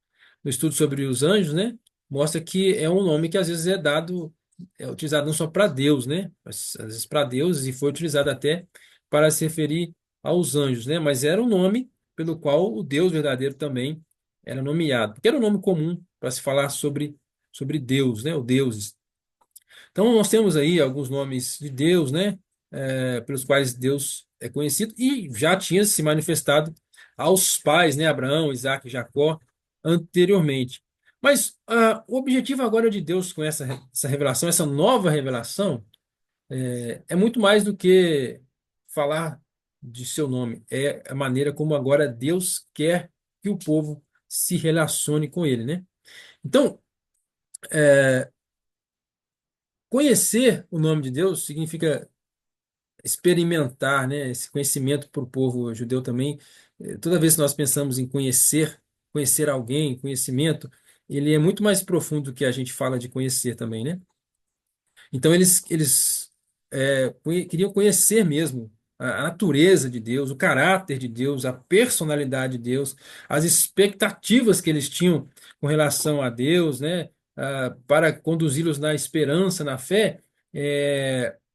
estudo sobre os anjos, né, mostra que é um nome que às vezes é dado, é utilizado não só para Deus, né, mas às vezes para Deus e foi utilizado até para se referir aos anjos, né, mas era um nome pelo qual o Deus verdadeiro também era nomeado, que era um nome comum para se falar sobre Deus, né, o deuses. Então, nós temos aí alguns nomes de Deus, né? Pelos quais Deus é conhecido e já tinha se manifestado aos pais, né? Abraão, Isaac e Jacó, anteriormente. Mas o objetivo agora de Deus com essa revelação, essa nova revelação, é muito mais do que falar de seu nome. É a maneira como agora Deus quer que o povo se relacione com ele, né? Então, conhecer o nome de Deus significa experimentar, né, esse conhecimento para o povo judeu também. Toda vez que nós pensamos em conhecer alguém, conhecimento, ele é muito mais profundo do que a gente fala de conhecer também, né? Então eles queriam conhecer mesmo a natureza de Deus, o caráter de Deus, a personalidade de Deus, as expectativas que eles tinham com relação a Deus, né? Para conduzi-los na esperança, na fé.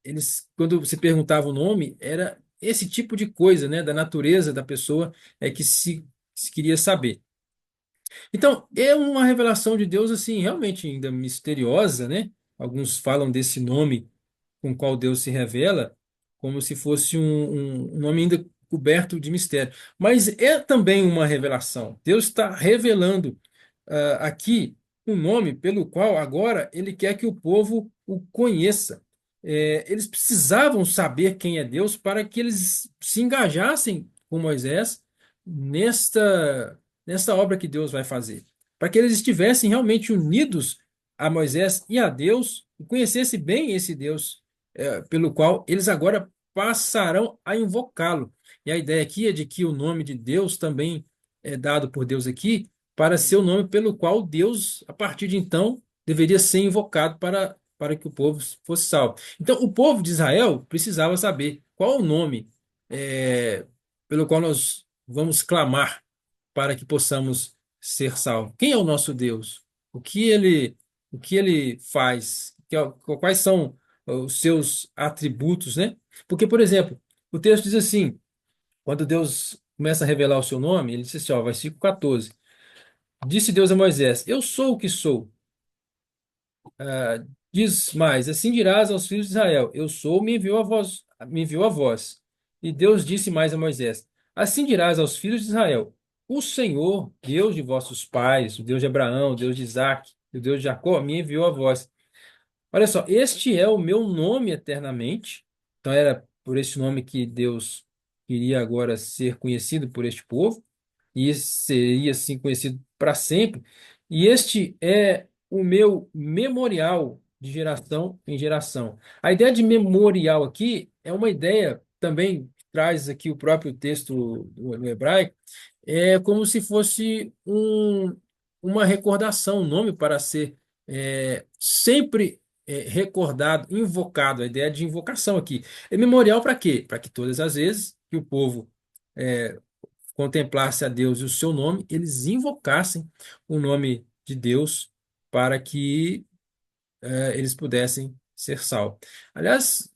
Eles, quando se perguntava o nome, era esse tipo de coisa, né? Da natureza da pessoa que se queria saber. Então, é uma revelação de Deus assim, realmente ainda misteriosa, né? Alguns falam desse nome com o qual Deus se revela, como se fosse um nome ainda coberto de mistério. Mas é também uma revelação. Deus está revelando aqui um nome pelo qual agora ele quer que o povo o conheça. Eles precisavam saber quem é Deus para que eles se engajassem com Moisés nesta obra que Deus vai fazer. Para que eles estivessem realmente unidos a Moisés e a Deus e conhecessem bem esse Deus pelo qual eles agora passarão a invocá-lo. E a ideia aqui é de que o nome de Deus também é dado por Deus aqui para ser o nome pelo qual Deus, a partir de então, deveria ser invocado para que o povo fosse salvo. Então, o povo de Israel precisava saber qual o nome pelo qual nós vamos clamar para que possamos ser salvos. Quem é o nosso Deus? O que ele, o que ele faz? Quais são os seus atributos, né? Porque, por exemplo, o texto diz assim, quando Deus começa a revelar o seu nome, ele diz assim, ó, versículo 14. Disse Deus a Moisés: Eu sou o que sou. Diz mais: Assim dirás aos filhos de Israel: Eu sou, me enviou a vós. E Deus disse mais a Moisés: Assim dirás aos filhos de Israel: O Senhor, Deus de vossos pais, o Deus de Abraão, o Deus de Isaque, o Deus de Jacó, me enviou a vós. Olha só, este é o meu nome eternamente. Então era por este nome que Deus queria agora ser conhecido por este povo, e esse seria assim conhecido para sempre. E este é o meu memorial de geração em geração. A ideia de memorial aqui é uma ideia também que traz aqui o próprio texto do hebraico, é como se fosse uma recordação, um nome para ser sempre recordado, invocado, a ideia de invocação aqui. É memorial para quê? Para que todas as vezes que o povo é, contemplasse a Deus e o seu nome, eles invocassem o nome de Deus para que eles pudessem ser salvos. Aliás,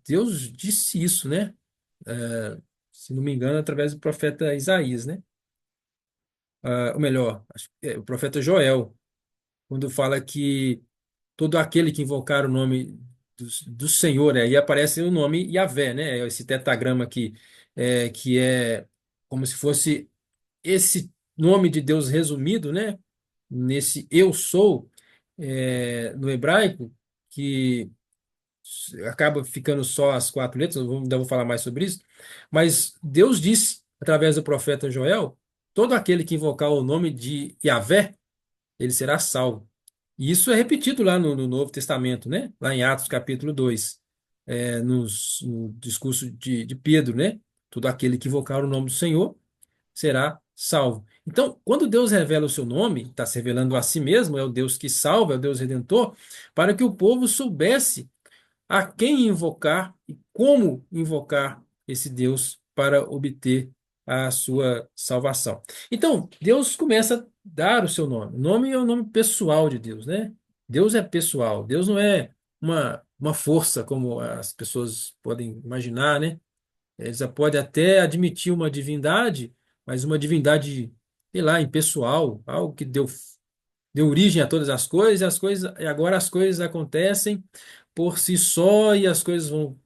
Deus disse isso, né? Se não me engano, através do profeta Isaías, né? Ou melhor, o profeta Joel, quando fala que todo aquele que invocar o nome do Senhor, aí aparece o nome Yahvé, né? Esse tetagrama aqui, que é como se fosse esse nome de Deus resumido, né? Nesse eu sou, no hebraico, que acaba ficando só as quatro letras, ainda vou falar mais sobre isso, mas Deus disse, através do profeta Joel, todo aquele que invocar o nome de Yahvé, ele será salvo. E isso é repetido lá no Novo Testamento, né? Lá em Atos capítulo 2, no discurso de Pedro, né? Todo aquele que invocar o nome do Senhor será salvo. Então, quando Deus revela o seu nome, está se revelando a si mesmo, é o Deus que salva, é o Deus redentor, para que o povo soubesse a quem invocar e como invocar esse Deus para obter a sua salvação. Então, Deus começa a dar o seu nome. O nome é o nome pessoal de Deus, né? Deus é pessoal. Deus não é uma força como as pessoas podem imaginar, né? Eles podem até admitir uma divindade, mas uma divindade, sei lá, impessoal, algo que deu origem a todas as coisas, e agora as coisas acontecem por si só e as coisas vão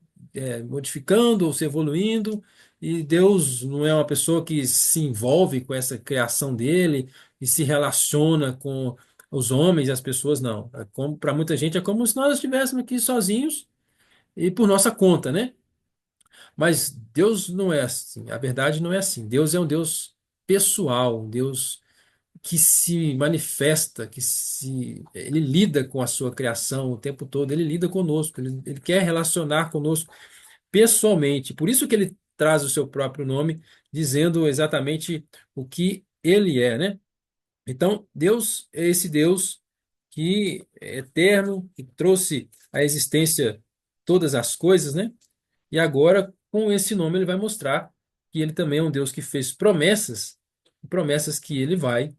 modificando ou se evoluindo, e Deus não é uma pessoa que se envolve com essa criação dele e se relaciona com os homens e as pessoas, não. Para muita gente é como se nós estivéssemos aqui sozinhos e por nossa conta, né? Mas Deus não é assim. A verdade não é assim. Deus é um Deus pessoal, um Deus que se manifesta, ele lida com a sua criação o tempo todo, ele lida conosco, ele quer relacionar conosco pessoalmente. Por isso que ele traz o seu próprio nome, dizendo exatamente o que ele é, né? Então, Deus é esse Deus que é eterno, que trouxe à existência todas as coisas, né? E agora, com esse nome, ele vai mostrar que ele também é um Deus que fez promessas, promessas que ele vai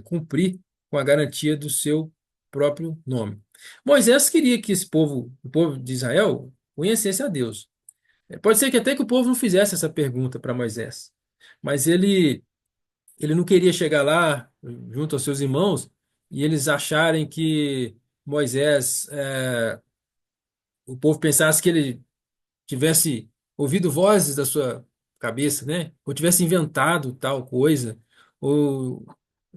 cumprir com a garantia do seu próprio nome. Moisés queria que esse povo, o povo de Israel, conhecesse a Deus. Pode ser que até que o povo não fizesse essa pergunta para Moisés, mas ele não queria chegar lá junto aos seus irmãos e eles acharem que Moisés, o povo pensasse que ele tivesse ouvido vozes da sua cabeça, né? Ou tivesse inventado tal coisa, ou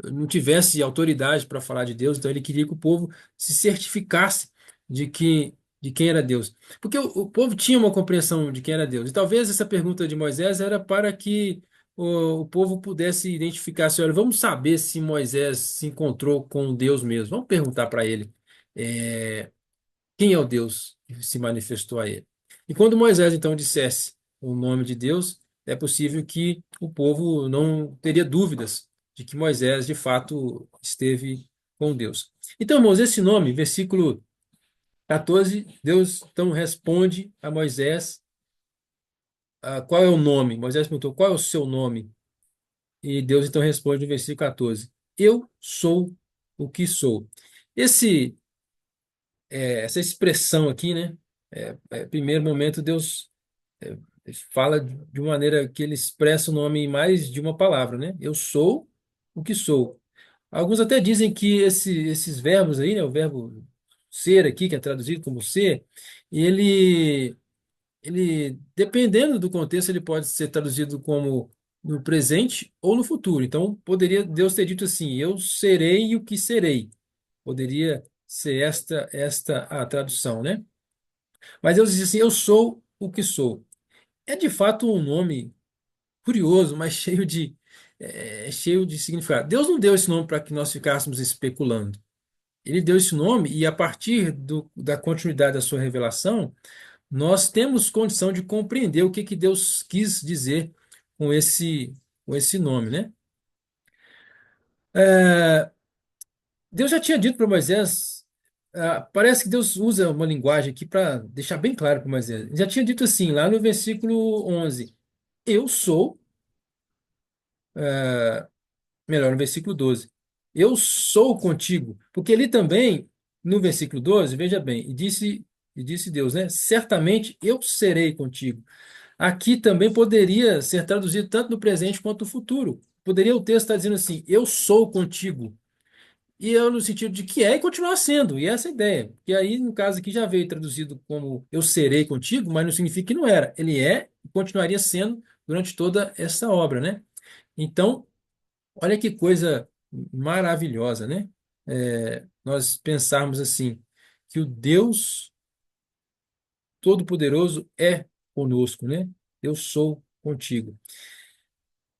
não tivesse autoridade para falar de Deus, então ele queria que o povo se certificasse de que de quem era Deus. Porque o povo tinha uma compreensão de quem era Deus. E talvez essa pergunta de Moisés era para que o povo pudesse identificar assim, olha, vamos saber se Moisés se encontrou com Deus mesmo. Vamos perguntar para ele. É, quem é o Deus que se manifestou a ele? E quando Moisés então dissesse o nome de Deus, é possível que o povo não teria dúvidas de que Moisés de fato esteve com Deus. Então, irmãos, esse nome, versículo 14, Deus então responde a Moisés, qual é o nome? Moisés perguntou, qual é o seu nome? E Deus então responde no versículo 14, eu sou o que sou. Esse essa expressão aqui, né? Primeiro momento, Deus fala de uma maneira que ele expressa o nome em mais de uma palavra, né? Eu sou o que sou. Alguns até dizem que esses verbos aí, né? O verbo ser aqui, que é traduzido como ser, ele, dependendo do contexto, ele pode ser traduzido como no presente ou no futuro. Então, poderia Deus ter dito assim: eu serei o que serei. Poderia ser esta a tradução, né? Mas Deus diz assim: eu sou o que sou. É de fato um nome curioso, mas cheio de significado. Deus não deu esse nome para que nós ficássemos especulando. Ele deu esse nome e a partir da continuidade da sua revelação, nós temos condição de compreender o que que Deus quis dizer com esse nome, né? É, Deus já tinha dito para Moisés, parece que Deus usa uma linguagem aqui para deixar bem claro para Moisés. Ele já tinha dito assim, lá no versículo 11, eu sou, melhor, no versículo 12, eu sou contigo. Porque ali também, no versículo 12, veja bem, e disse Deus, né? Certamente eu serei contigo. Aqui também poderia ser traduzido tanto no presente quanto no futuro. Poderia o texto estar dizendo assim, eu sou contigo. e eu no sentido de que é e continuar sendo, e essa é a ideia. E aí, no caso aqui, já veio traduzido como eu serei contigo, mas não significa que não era. Ele é e continuaria sendo durante toda essa obra, né? Então, olha que coisa maravilhosa, né? Nós pensarmos assim, que o Deus Todo-Poderoso é conosco, né? Eu sou contigo.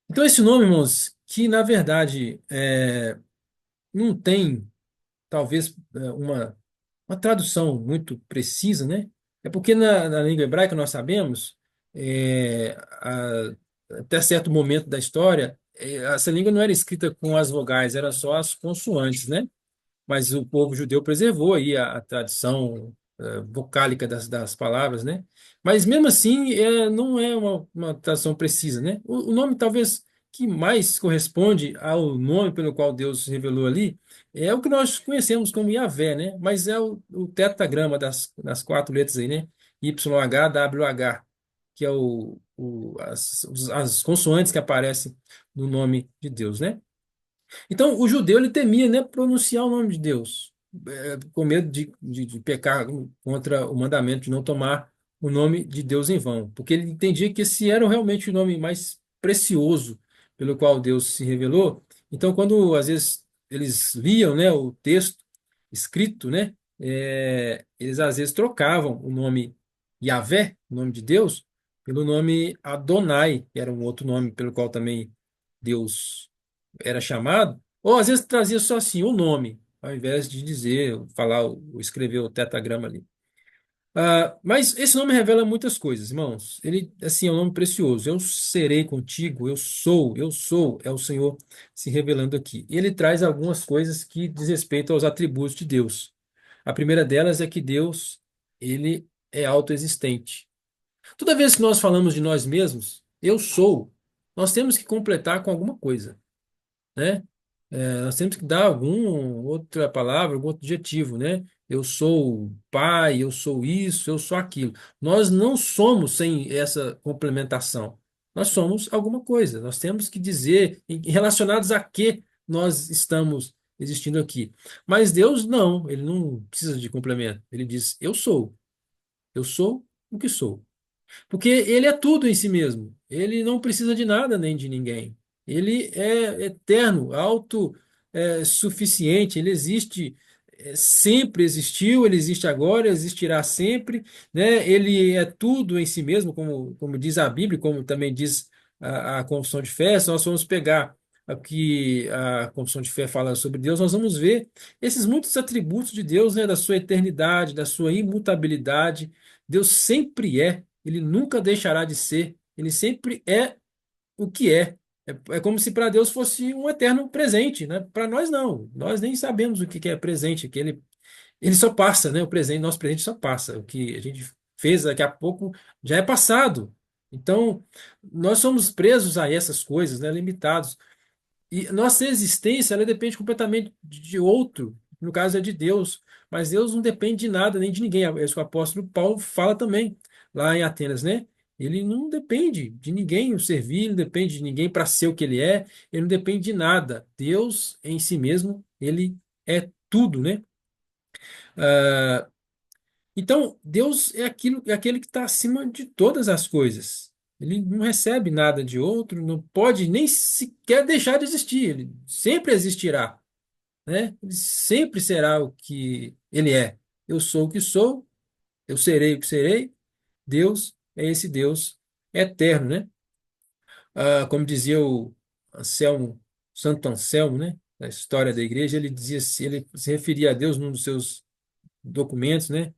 Então, esse nome, irmãos, que na verdade não tem, talvez, uma tradução muito precisa, né? É porque na língua hebraica nós sabemos, até certo momento da história, essa língua não era escrita com as vogais, era só as consoantes, né? Mas o povo judeu preservou aí a tradição vocálica das palavras, né? Mas mesmo assim, não é uma tradução precisa, né? O nome talvez que mais corresponde ao nome pelo qual Deus se revelou ali é o que nós conhecemos como Yahvé, né? Mas é o tetragrama das quatro letras aí, né? YHWH, que é as consoantes que aparecem no nome de Deus, né? Então, o judeu ele temia, né, pronunciar o nome de Deus, com medo de pecar contra o mandamento de não tomar o nome de Deus em vão, porque ele entendia que esse era realmente o nome mais precioso pelo qual Deus se revelou. Então, quando às vezes eles liam, né, o texto escrito, né, eles às vezes trocavam o nome Yahvé, o nome de Deus, pelo nome Adonai, que era um outro nome pelo qual também Deus era chamado, ou às vezes trazia só assim o nome, ao invés de dizer, falar, ou escrever o tetragrama ali. Mas esse nome revela muitas coisas, irmãos. Ele, assim, é um nome precioso. Eu serei contigo, eu sou, é o Senhor se revelando aqui. E ele traz algumas coisas que diz respeito aos atributos de Deus. A primeira delas é que Deus, ele é autoexistente. Toda vez que nós falamos de nós mesmos, eu sou, nós temos que completar com alguma coisa, né? Nós temos que dar alguma outra palavra, algum outro adjetivo, né? Eu sou pai, eu sou isso, eu sou aquilo. Nós não somos sem essa complementação. Nós somos alguma coisa. Nós temos que dizer relacionados a que nós estamos existindo aqui. Mas Deus não, ele não precisa de complemento. Ele diz: eu sou o que sou. Porque ele é tudo em si mesmo. Ele não precisa de nada nem de ninguém. Ele é eterno, suficiente. Ele existe, sempre existiu, ele existe agora, existirá sempre, né? Ele é tudo em si mesmo, como diz a Bíblia, como também diz a Confissão de Fé. Se nós formos pegar o que a Confissão de Fé fala sobre Deus, nós vamos ver esses muitos atributos de Deus, né? Da sua eternidade, da sua imutabilidade. Deus sempre é. Ele nunca deixará de ser, ele sempre é o que é. É como se para Deus fosse um eterno presente, né? Para nós não. Nós nem sabemos o que é presente, que ele só passa, né? O presente, nosso presente só passa. O que a gente fez daqui a pouco já é passado. Então, nós somos presos a essas coisas, né? Limitados. E nossa existência, ela depende completamente de outro, no caso é de Deus, mas Deus não depende de nada, nem de ninguém. É isso que o apóstolo Paulo fala também, lá em Atenas, né? Ele não depende de ninguém o servir, ele não depende de ninguém para ser o que ele é, ele não depende de nada. Deus em si mesmo, ele é tudo, né? Ah, então, Deus é aquele que está acima de todas as coisas. Ele não recebe nada de outro, não pode nem sequer deixar de existir. Ele sempre existirá, né? Ele sempre será o que ele é. Eu sou o que sou, eu serei o que serei. Deus é esse Deus eterno, né? Como dizia o Anselmo, Santo Anselmo, né? Na história da igreja, ele dizia, ele se referia a Deus num dos seus documentos, né?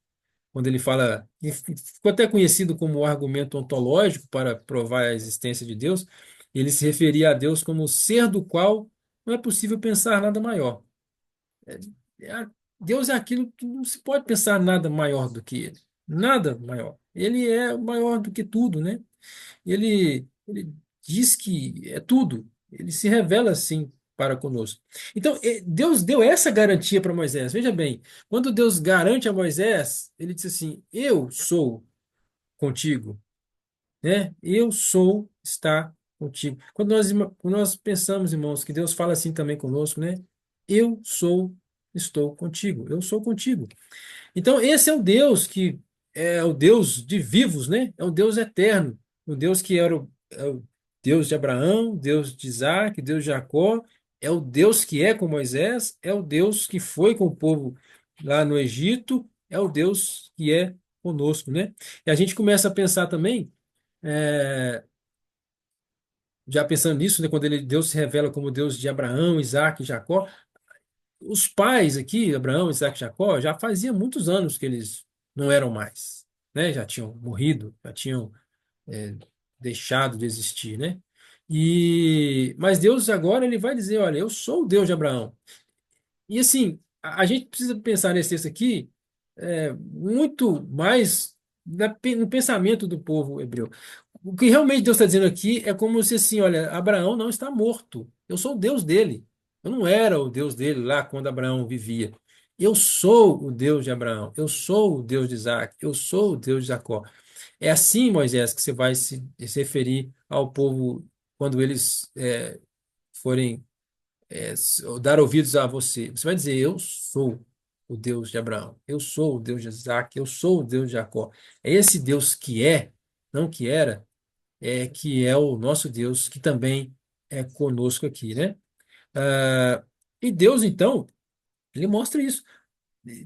Quando ele fala, e ficou até conhecido como o argumento ontológico para provar a existência de Deus, ele se referia a Deus como o ser do qual não é possível pensar nada maior. É- é- Deus é aquilo que não se pode pensar nada maior do que ele. Nada maior. Ele é maior do que tudo, né? Ele diz que é tudo. Ele se revela assim para conosco. Então, Deus deu essa garantia para Moisés. Veja bem, quando Deus garante a Moisés, ele disse assim: Eu sou contigo, né? Eu sou está contigo. Quando nós pensamos, irmãos, que Deus fala assim também conosco, né? eu sou, estou contigo, eu sou contigo. Então, esse é o Deus que é o Deus de vivos, né? É o Deus eterno, o Deus que é o Deus de Abraão, Deus de Isaac, Deus de Jacó, é o Deus que é com Moisés, é o Deus que foi com o povo lá no Egito, é o Deus que é conosco, né? E a gente começa a pensar também, é, já pensando nisso, né, quando Deus se revela como Deus de Abraão, Isaac e Jacó, os pais aqui, Abraão, Isaac e Jacó, já fazia muitos anos que eles não eram mais, né? Já tinham morrido, já tinham é, deixado de existir, né? Mas Deus agora ele vai dizer, olha, eu sou o Deus de Abraão. E assim, a gente precisa pensar nesse texto aqui muito mais no pensamento do povo hebreu. O que realmente Deus está dizendo aqui é como se assim, olha, Abraão não está morto. Eu sou o Deus dele. Eu não era o Deus dele lá quando Abraão vivia. Eu sou o Deus de Abraão. Eu sou o Deus de Isaac. Eu sou o Deus de Jacó. É assim, Moisés, que você vai se referir ao povo quando eles forem dar ouvidos a você. Você vai dizer: Eu sou o Deus de Abraão, eu sou o Deus de Isaac, eu sou o Deus de Jacó. É esse Deus que é, não que era, que é o nosso Deus que também é conosco aqui, né? E Deus, então, ele mostra isso.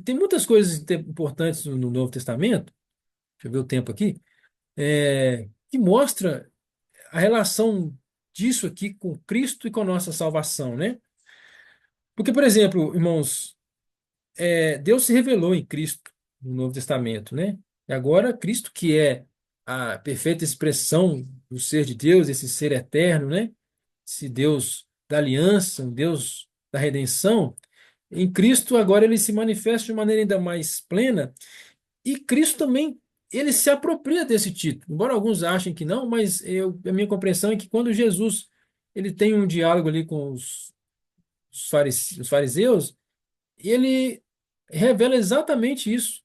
Tem muitas coisas importantes no Novo Testamento, deixa eu ver o tempo aqui, que mostra a relação disso aqui com Cristo e com a nossa salvação, né? Porque, por exemplo, irmãos, Deus se revelou em Cristo no Novo Testamento, né? E agora Cristo, que é a perfeita expressão do ser de Deus, esse ser eterno, né? Esse Deus da aliança, um Deus da redenção, em Cristo agora ele se manifesta de maneira ainda mais plena e Cristo também ele se apropria desse título. Embora alguns achem que não, mas a minha compreensão é que quando Jesus ele tem um diálogo ali com os fariseus, ele revela exatamente isso,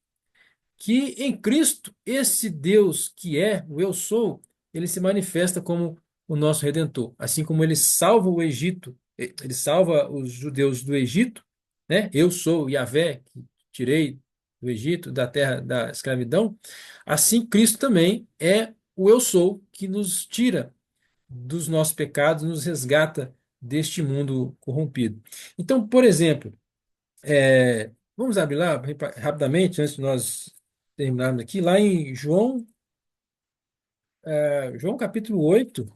que em Cristo, esse Deus que é o Eu Sou, ele se manifesta como o nosso Redentor. Assim como ele salva o Egito, ele salva os judeus do Egito, né? Eu sou Yahvé, que tirei do Egito, da terra da escravidão. Assim, Cristo também é o Eu Sou, que nos tira dos nossos pecados, nos resgata deste mundo corrompido. Então, por exemplo, vamos abrir lá rapidamente, antes de nós terminarmos aqui, lá em João capítulo 8.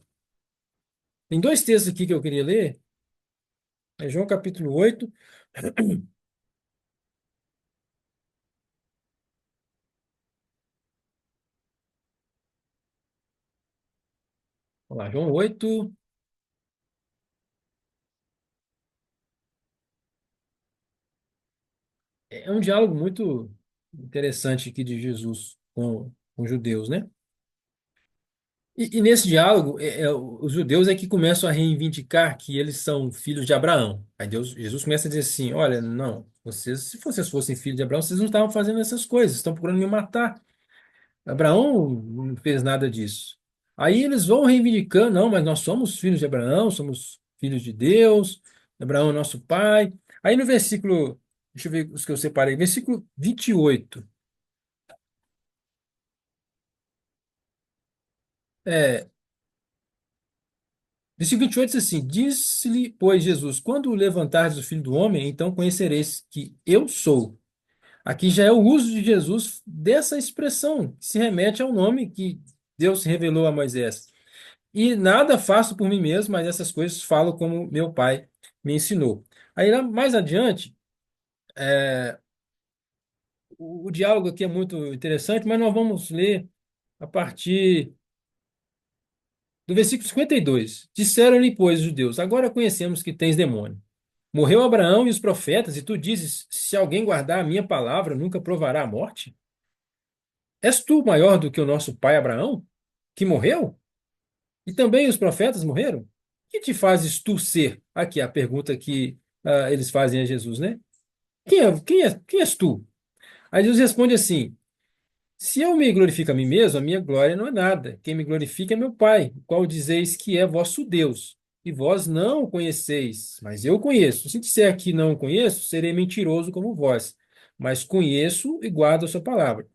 Tem dois textos aqui que eu queria ler. É João capítulo 8. Vamos lá, João 8. É um diálogo muito interessante aqui de Jesus com os judeus, né? E nesse diálogo, os judeus é que começam a reivindicar que eles são filhos de Abraão. Aí Jesus começa a dizer assim: olha, não, se vocês fossem filhos de Abraão, vocês não estavam fazendo essas coisas, estão procurando me matar. Abraão não fez nada disso. Aí eles vão reivindicando, não, mas nós somos filhos de Abraão, somos filhos de Deus, Abraão é nosso pai. Aí no versículo, deixa eu ver os que eu separei, versículo 28. É, versículo 28 diz assim: Disse-lhe, pois, Jesus: Quando levantares o Filho do Homem, então conhecereis que eu sou. Aqui já é o uso de Jesus dessa expressão, que se remete ao nome que Deus se revelou a Moisés. E nada faço por mim mesmo, mas essas coisas falo como meu pai me ensinou. Aí lá mais adiante, o diálogo aqui é muito interessante, mas nós vamos ler a partir do versículo 52. Disseram-lhe, pois, os judeus: Agora conhecemos que tens demônio. Morreu Abraão e os profetas, e tu dizes: Se alguém guardar a minha palavra, nunca provará a morte? És tu maior do que o nosso pai Abraão, que morreu? E também os profetas morreram? Que te fazes tu ser? Aqui a pergunta que eles fazem a Jesus, né? Quem és tu? Aí Jesus responde assim: Se eu me glorifico a mim mesmo, a minha glória não é nada. Quem me glorifica é meu Pai, o qual dizeis que é vosso Deus. e vós não o conheceis, mas eu conheço. Se disser que não o conheço, serei mentiroso como vós, mas conheço e guardo a sua palavra.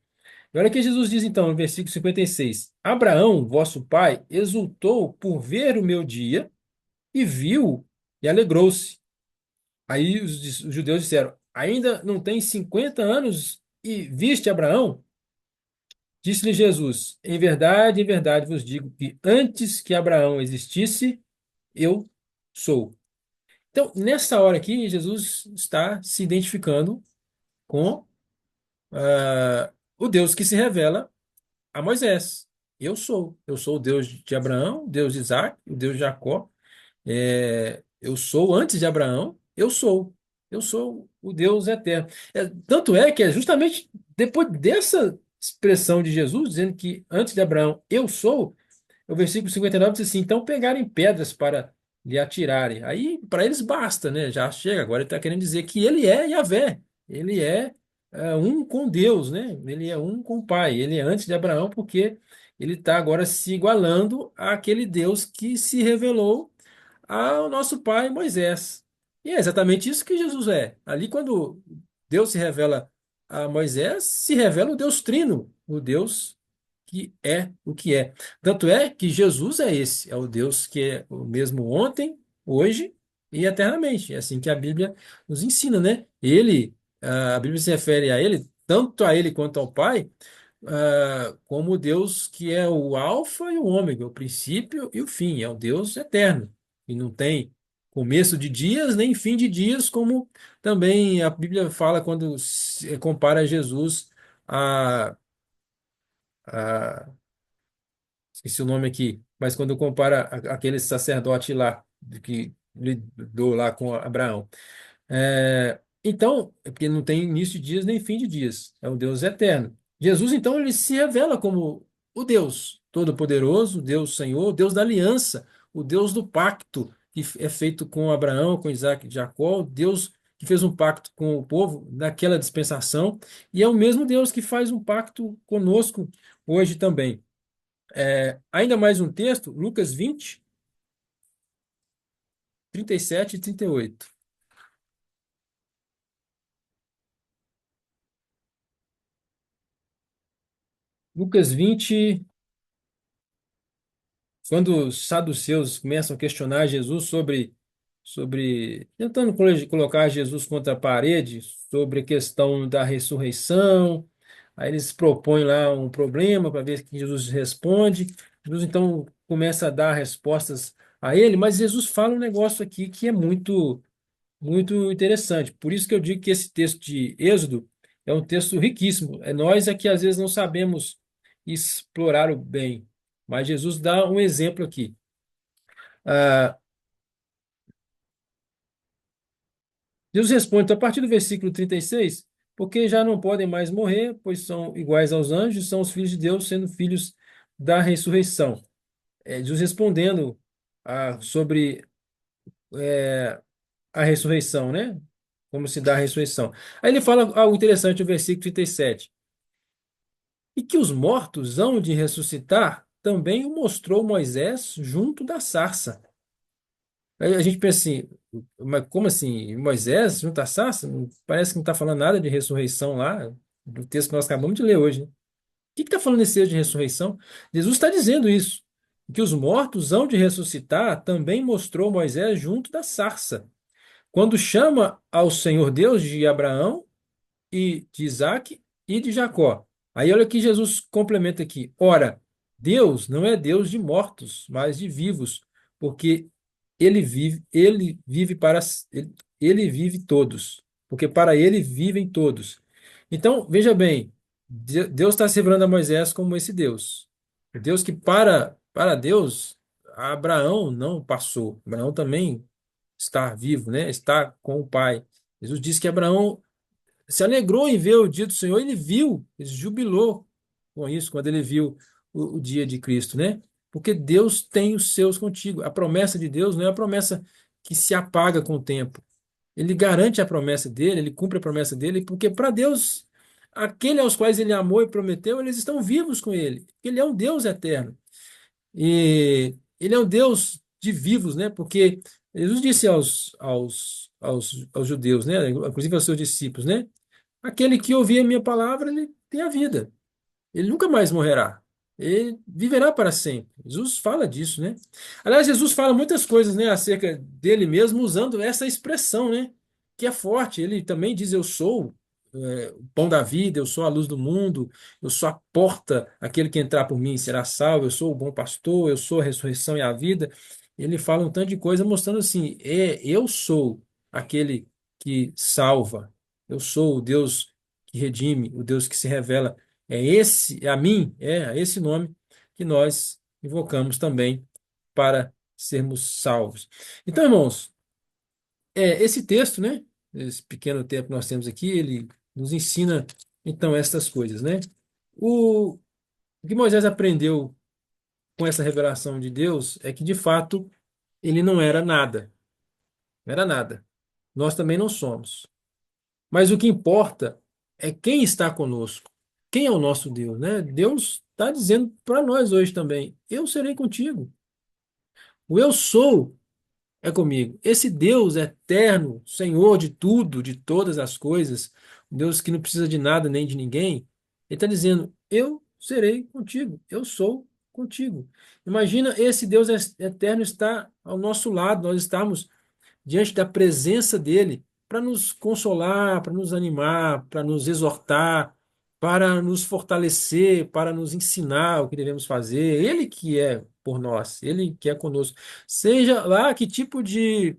E olha o que Jesus diz então no versículo 56: Abraão, vosso pai, exultou por ver o meu dia e viu e alegrou-se. Aí os judeus disseram: Ainda não tem 50 anos e viste Abraão? Disse-lhe Jesus: em verdade vos digo que antes que Abraão existisse, eu sou. Então, nessa hora aqui, Jesus está se identificando com o Deus que se revela a Moisés. Eu sou. Eu sou o Deus de Abraão, o Deus de Isaac, o Deus de Jacó. Eu sou antes de Abraão, eu sou. Eu sou o Deus eterno. Tanto é que é justamente depois dessa expressão de Jesus, dizendo que antes de Abraão eu sou, o versículo 59 diz assim: então pegarem pedras para lhe atirarem. Aí para eles basta, né? Já chega. Agora ele está querendo dizer que ele é Yahvé. Ele é um com Deus, né? Ele é um com o Pai. Ele é antes de Abraão, porque ele está agora se igualando àquele Deus que se revelou ao nosso pai Moisés. E é exatamente isso que Jesus é. Ali, quando Deus se revela a Moisés, se revela o Deus Trino, o Deus que é o que é. Tanto é que Jesus é esse, é o Deus que é o mesmo ontem, hoje e eternamente. É assim que a Bíblia nos ensina, né? A Bíblia se refere a ele, tanto a ele quanto ao Pai, como Deus que é o Alfa e o Ômega, o princípio e o fim, é o Deus eterno, e não tem começo de dias nem fim de dias, como também a Bíblia fala quando compara Jesus a, a esqueci o nome aqui, mas quando compara aquele sacerdote lá, que lidou lá com Abraão. Então, é porque não tem início de dias nem fim de dias, é um Deus eterno. Jesus, então, ele se revela como o Deus Todo-Poderoso, o Deus Senhor, o Deus da aliança, o Deus do pacto que é feito com Abraão, com Isaac e Jacó, o Deus que fez um pacto com o povo naquela dispensação, e é o mesmo Deus que faz um pacto conosco hoje também. Ainda mais um texto, Lucas 20, 37 e 38. Lucas 20. Quando os saduceus começam a questionar Jesus tentando colocar Jesus contra a parede, sobre a questão da ressurreição, aí eles propõem lá um problema para ver que Jesus responde. Jesus então começa a dar respostas a ele, mas Jesus fala um negócio aqui que é muito, muito interessante. Por isso que eu digo que esse texto de Êxodo é um texto riquíssimo. É nós é que às vezes não sabemos explorar o bem. Mas Jesus dá um exemplo aqui. Ah, Jesus responde, então, a partir do versículo 36, porque já não podem mais morrer, pois são iguais aos anjos, são os filhos de Deus, sendo filhos da ressurreição. Jesus respondendo sobre a ressurreição, né? Como se dá a ressurreição. Aí ele fala algo interessante no versículo 37. E que os mortos hão de ressuscitar, também o mostrou Moisés junto da sarça. Aí a gente pensa assim, mas como assim? Moisés junto à sarça? Parece que não está falando nada de ressurreição lá, do texto que nós acabamos de ler hoje, né? O que está falando nesse texto de ressurreição? Jesus está dizendo isso, que os mortos hão de ressuscitar, também mostrou Moisés junto da sarça. Quando chama ao Senhor Deus de Abraão e de Isaac e de Jacó. Aí olha que Jesus complementa aqui. Ora, Deus não é Deus de mortos, mas de vivos, porque ele vive ele vive todos, porque para ele vivem todos. Então, veja bem, Deus está se revelando a Moisés como esse Deus. O Deus que para Deus, Abraão não passou. Abraão também está vivo, né? Está com o Pai. Jesus disse que Abraão se alegrou em ver o dia do Senhor, ele viu, ele jubilou com isso quando ele viu o dia de Cristo, né? Porque Deus tem os seus contigo. A promessa de Deus não é a promessa que se apaga com o tempo. Ele garante a promessa dele, ele cumpre a promessa dele, porque para Deus, aquele aos quais ele amou e prometeu, eles estão vivos com ele. Ele é um Deus eterno. E ele é um Deus de vivos, né? Porque Jesus disse aos judeus, né? Inclusive aos seus discípulos, né? Aquele que ouvir a minha palavra, ele tem a vida. Ele nunca mais morrerá. Ele viverá para sempre. Jesus fala disso, né? Aliás, Jesus fala muitas coisas, né, acerca dele mesmo, usando essa expressão, né? Que é forte. Ele também diz: Eu sou, o pão da vida, eu sou a luz do mundo, eu sou a porta, aquele que entrar por mim será salvo, eu sou o bom pastor, eu sou a ressurreição e a vida. Ele fala um tanto de coisa mostrando assim: eu sou aquele que salva, eu sou o Deus que redime, o Deus que se revela. É esse, é a mim, é a esse nome que nós invocamos também para sermos salvos. Então, irmãos, esse texto, né, esse pequeno tempo que nós temos aqui, ele nos ensina então estas coisas, né? O que Moisés aprendeu com essa revelação de Deus é que de fato ele não era nada, não era nada. Nós também não somos. Mas o que importa é quem está conosco, quem é o nosso Deus, né? Deus está dizendo para nós hoje também: eu serei contigo. O eu sou é comigo. Esse Deus eterno, Senhor de tudo, de todas as coisas, Deus que não precisa de nada nem de ninguém, ele está dizendo: eu serei contigo, eu sou contigo. Imagina esse Deus eterno estar ao nosso lado, nós estamos diante da presença dele para nos consolar, para nos animar, para nos exortar, para nos fortalecer, para nos ensinar o que devemos fazer. Ele que é por nós, ele que é conosco. Seja lá que tipo de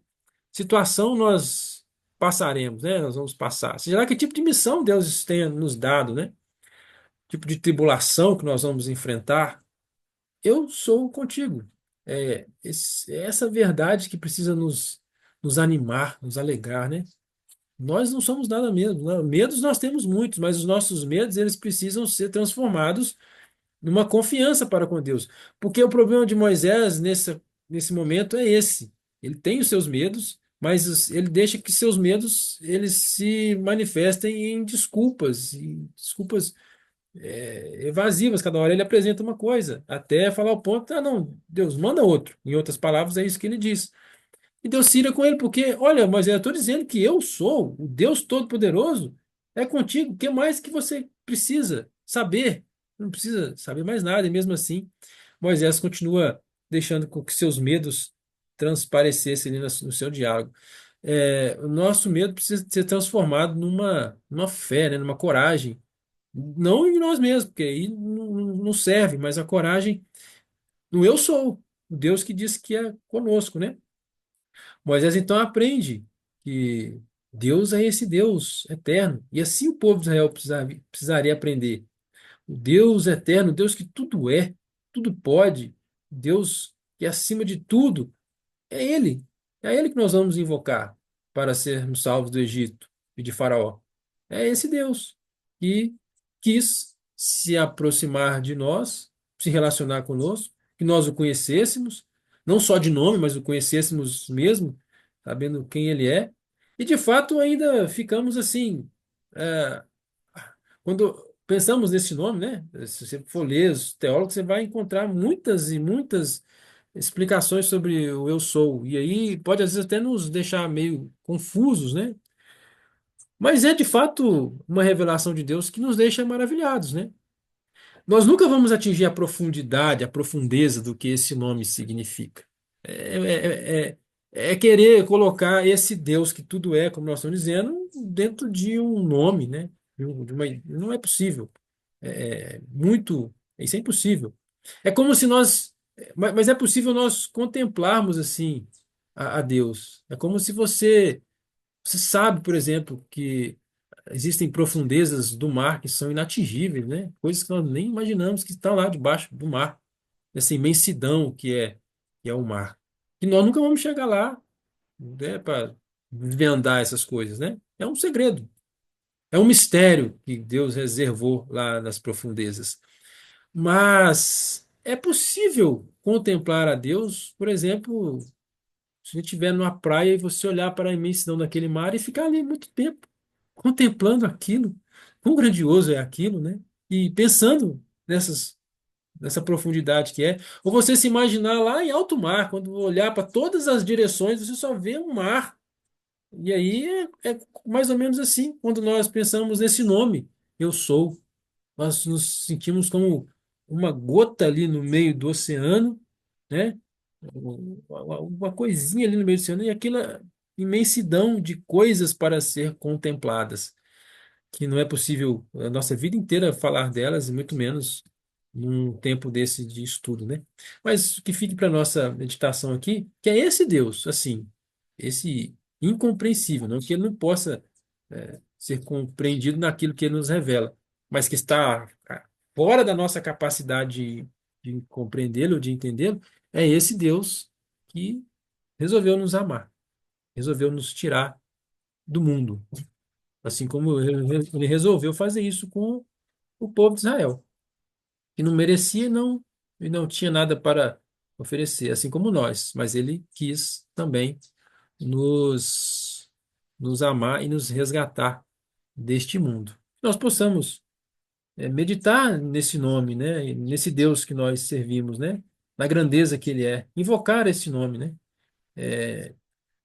situação nós passaremos, né? Nós vamos passar. Seja lá que tipo de missão Deus tenha nos dado, né? Tipo de tribulação que nós vamos enfrentar. Eu sou contigo. É essa verdade que precisa nos animar, nos alegrar, né? Nós não somos nada mesmo, né? Medos nós temos muitos, mas os nossos medos eles precisam ser transformados numa confiança para com Deus. Porque o problema de Moisés nesse momento é esse. Ele tem os seus medos, mas ele deixa que seus medos eles se manifestem em desculpas, evasivas. Cada hora ele apresenta uma coisa, até falar o ponto: ah, não, Deus manda outro. Em outras palavras, é isso que ele diz. E Deus se ira com ele, porque, olha, mas eu estou dizendo que eu sou o Deus Todo-Poderoso, é contigo. O que mais que você precisa saber? Não precisa saber mais nada, e mesmo assim, Moisés continua deixando com que seus medos transparecessem ali no seu diálogo. O nosso medo precisa ser transformado numa fé, né, numa coragem. Não em nós mesmos, porque aí não serve, mas a coragem no eu sou, o Deus que diz que é conosco, né? Moisés então aprende que Deus é esse Deus eterno. E assim o povo de Israel precisaria aprender. O Deus eterno, Deus que tudo é, tudo pode, Deus que é acima de tudo, é Ele. É Ele que nós vamos invocar para sermos salvos do Egito e de Faraó. É esse Deus que quis se aproximar de nós, se relacionar conosco, que nós o conhecêssemos, não só de nome, mas o conhecêssemos mesmo, sabendo quem Ele é. E de fato ainda ficamos assim, é, quando pensamos nesse nome, né? Se você for ler os teólogos, você vai encontrar muitas e muitas explicações sobre o eu sou. E aí pode às vezes até nos deixar meio confusos, né? Mas é de fato uma revelação de Deus que nos deixa maravilhados, né? Nós nunca vamos atingir a profundidade, a profundeza do que esse nome significa. É, é, é, é querer colocar esse Deus que tudo é, como nós estamos dizendo, dentro de um nome, né? Não é possível. Isso é impossível. É como se nós, mas é possível nós contemplarmos assim a Deus. É como se você sabe, por exemplo, que existem profundezas do mar que são inatingíveis, né? Coisas que nós nem imaginamos que estão lá debaixo do mar, essa imensidão que é o mar. E nós nunca vamos chegar lá, né, para desvendar essas coisas, né? É um segredo, é um mistério que Deus reservou lá nas profundezas. Mas é possível contemplar a Deus, por exemplo, se você estiver numa praia e você olhar para a imensidão daquele mar e ficar ali muito tempo, contemplando aquilo. Quão grandioso é aquilo, né? E pensando nessa profundidade que é. Ou você se imaginar lá em alto mar, quando olhar para todas as direções, você só vê um mar. E aí é mais ou menos assim, quando nós pensamos nesse nome, eu sou. Nós nos sentimos como uma gota ali no meio do oceano, né? Uma coisinha ali no meio do oceano, e aquela imensidão de coisas para ser contempladas que não é possível a nossa vida inteira falar delas, e muito menos num tempo desse de estudo, né? Mas que fique para nossa meditação aqui, que é esse Deus, assim, esse incompreensível, não que ele não possa ser compreendido naquilo que ele nos revela, mas que está fora da nossa capacidade de compreendê-lo, de entendê-lo, é esse Deus que resolveu nos amar, resolveu nos tirar do mundo. Assim como ele resolveu fazer isso com o povo de Israel, que não merecia e não tinha nada para oferecer, assim como nós, mas ele quis também nos, nos amar e nos resgatar deste mundo. Nós possamos meditar nesse nome, né, e nesse Deus que nós servimos, né, na grandeza que ele é, invocar esse nome, né, é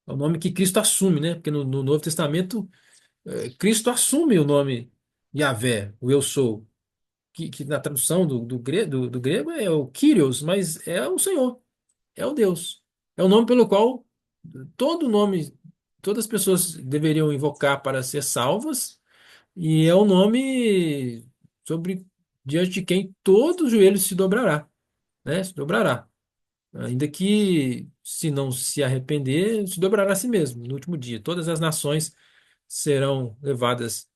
o nome que Cristo assume, né, porque no Novo Testamento Cristo assume o nome Yahvé, o eu sou, que na tradução do grego é o Kyrios, mas é o Senhor, é o Deus. É o nome pelo qual todo nome, todas as pessoas deveriam invocar para ser salvas, e é o nome sobre diante de quem todo o joelho se dobrará, né? Se dobrará. Ainda que, se não se arrepender, se dobrará a si mesmo no último dia. Todas as nações serão levadas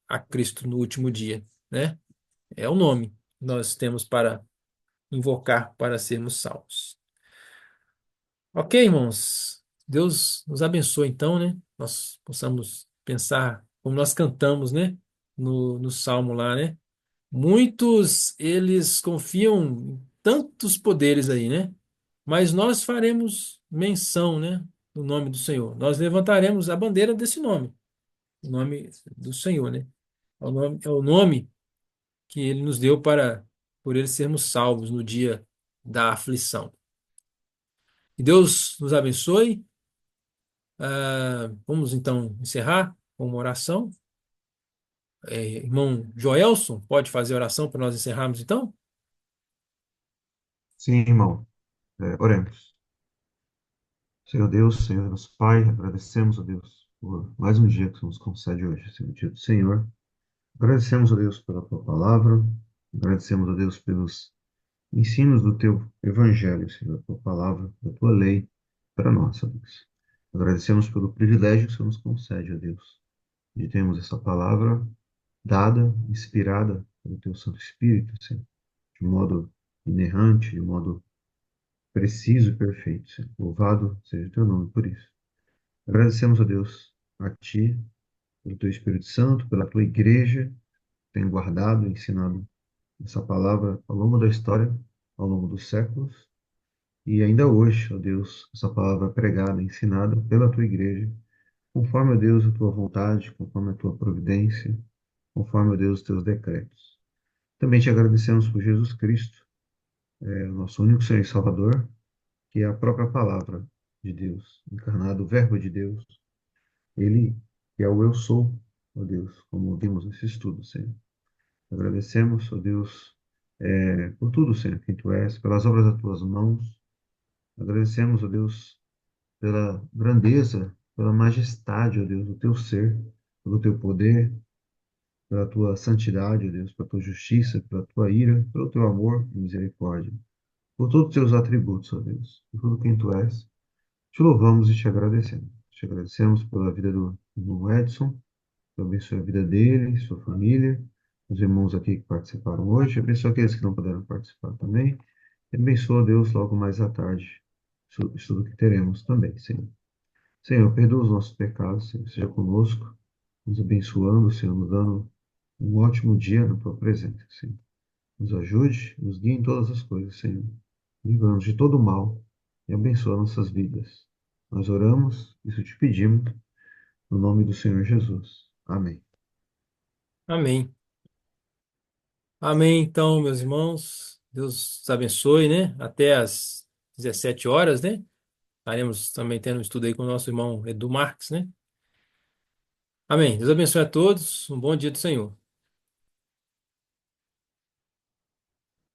a Cristo no último dia, né? É o nome que nós temos para invocar para sermos salvos. Ok, irmãos? Deus nos abençoe então, né? Nós possamos pensar como nós cantamos, né? No Salmo lá, né? Muitos eles confiam em tantos poderes aí, né? Mas nós faremos menção, né? Do nome do Senhor. Nós levantaremos a bandeira desse nome, o nome do Senhor, né? É o nome que ele nos deu para, por ele sermos salvos no dia da aflição. Que Deus nos abençoe. Vamos então encerrar com uma oração. Irmão Joelson, pode fazer a oração para nós encerrarmos então? Sim, irmão. Oremos. Senhor Deus, Senhor nosso Pai, agradecemos a Deus por mais um dia que tu nos concede hoje, Senhor, dia do Senhor. Agradecemos a Deus pela tua palavra, agradecemos a Deus pelos ensinos do teu evangelho, Senhor, da tua palavra, da tua lei para nós, ó Deus. Agradecemos pelo privilégio que o Senhor nos concede, ó Deus, de termos essa palavra dada, inspirada pelo teu Santo Espírito, Senhor, de modo inerrante, de modo preciso e perfeito, Senhor. Louvado seja o teu nome por isso. Agradecemos a Deus, a ti, pelo teu Espírito Santo, pela tua igreja, que tem guardado e ensinado essa palavra ao longo da história, ao longo dos séculos. E ainda hoje, ó Deus, essa palavra é pregada, ensinada pela tua igreja, conforme, ó Deus, a tua vontade, conforme a tua providência, conforme, ó Deus, os teus decretos. Também te agradecemos por Jesus Cristo, o nosso único Senhor e Salvador, que é a própria palavra de Deus, encarnado, o Verbo de Deus, ele que é o eu sou, ó Deus, como vimos nesse estudo, Senhor. Agradecemos, ó Deus, por tudo, Senhor, quem tu és, pelas obras das tuas mãos. Agradecemos, ó Deus, pela grandeza, pela majestade, ó Deus, do teu ser, pelo teu poder, pela tua santidade, ó Deus, pela tua justiça, pela tua ira, pelo teu amor e misericórdia, por todos os teus atributos, ó Deus, por tudo quem tu és. Te louvamos e te agradecemos. Te agradecemos pela vida do irmão Edson, que abençoe a vida dele, sua família, os irmãos aqui que participaram hoje, abençoe aqueles que não puderam participar também, e abençoa Deus logo mais à tarde, estudo que teremos também, Senhor. Senhor, perdoa os nossos pecados, Senhor, seja conosco, nos abençoando, Senhor, nos dando um ótimo dia na tua presença, Senhor. Nos ajude, nos guie em todas as coisas, Senhor. Livra-nos de todo o mal e abençoa nossas vidas. Nós oramos, isso te pedimos, no nome do Senhor Jesus. Amém. Amém. Amém, então, meus irmãos. Deus abençoe, né? Até às 17 horas, né? Estaremos também tendo um estudo aí com o nosso irmão Edu Marques, né? Amém. Deus abençoe a todos. Um bom dia do Senhor.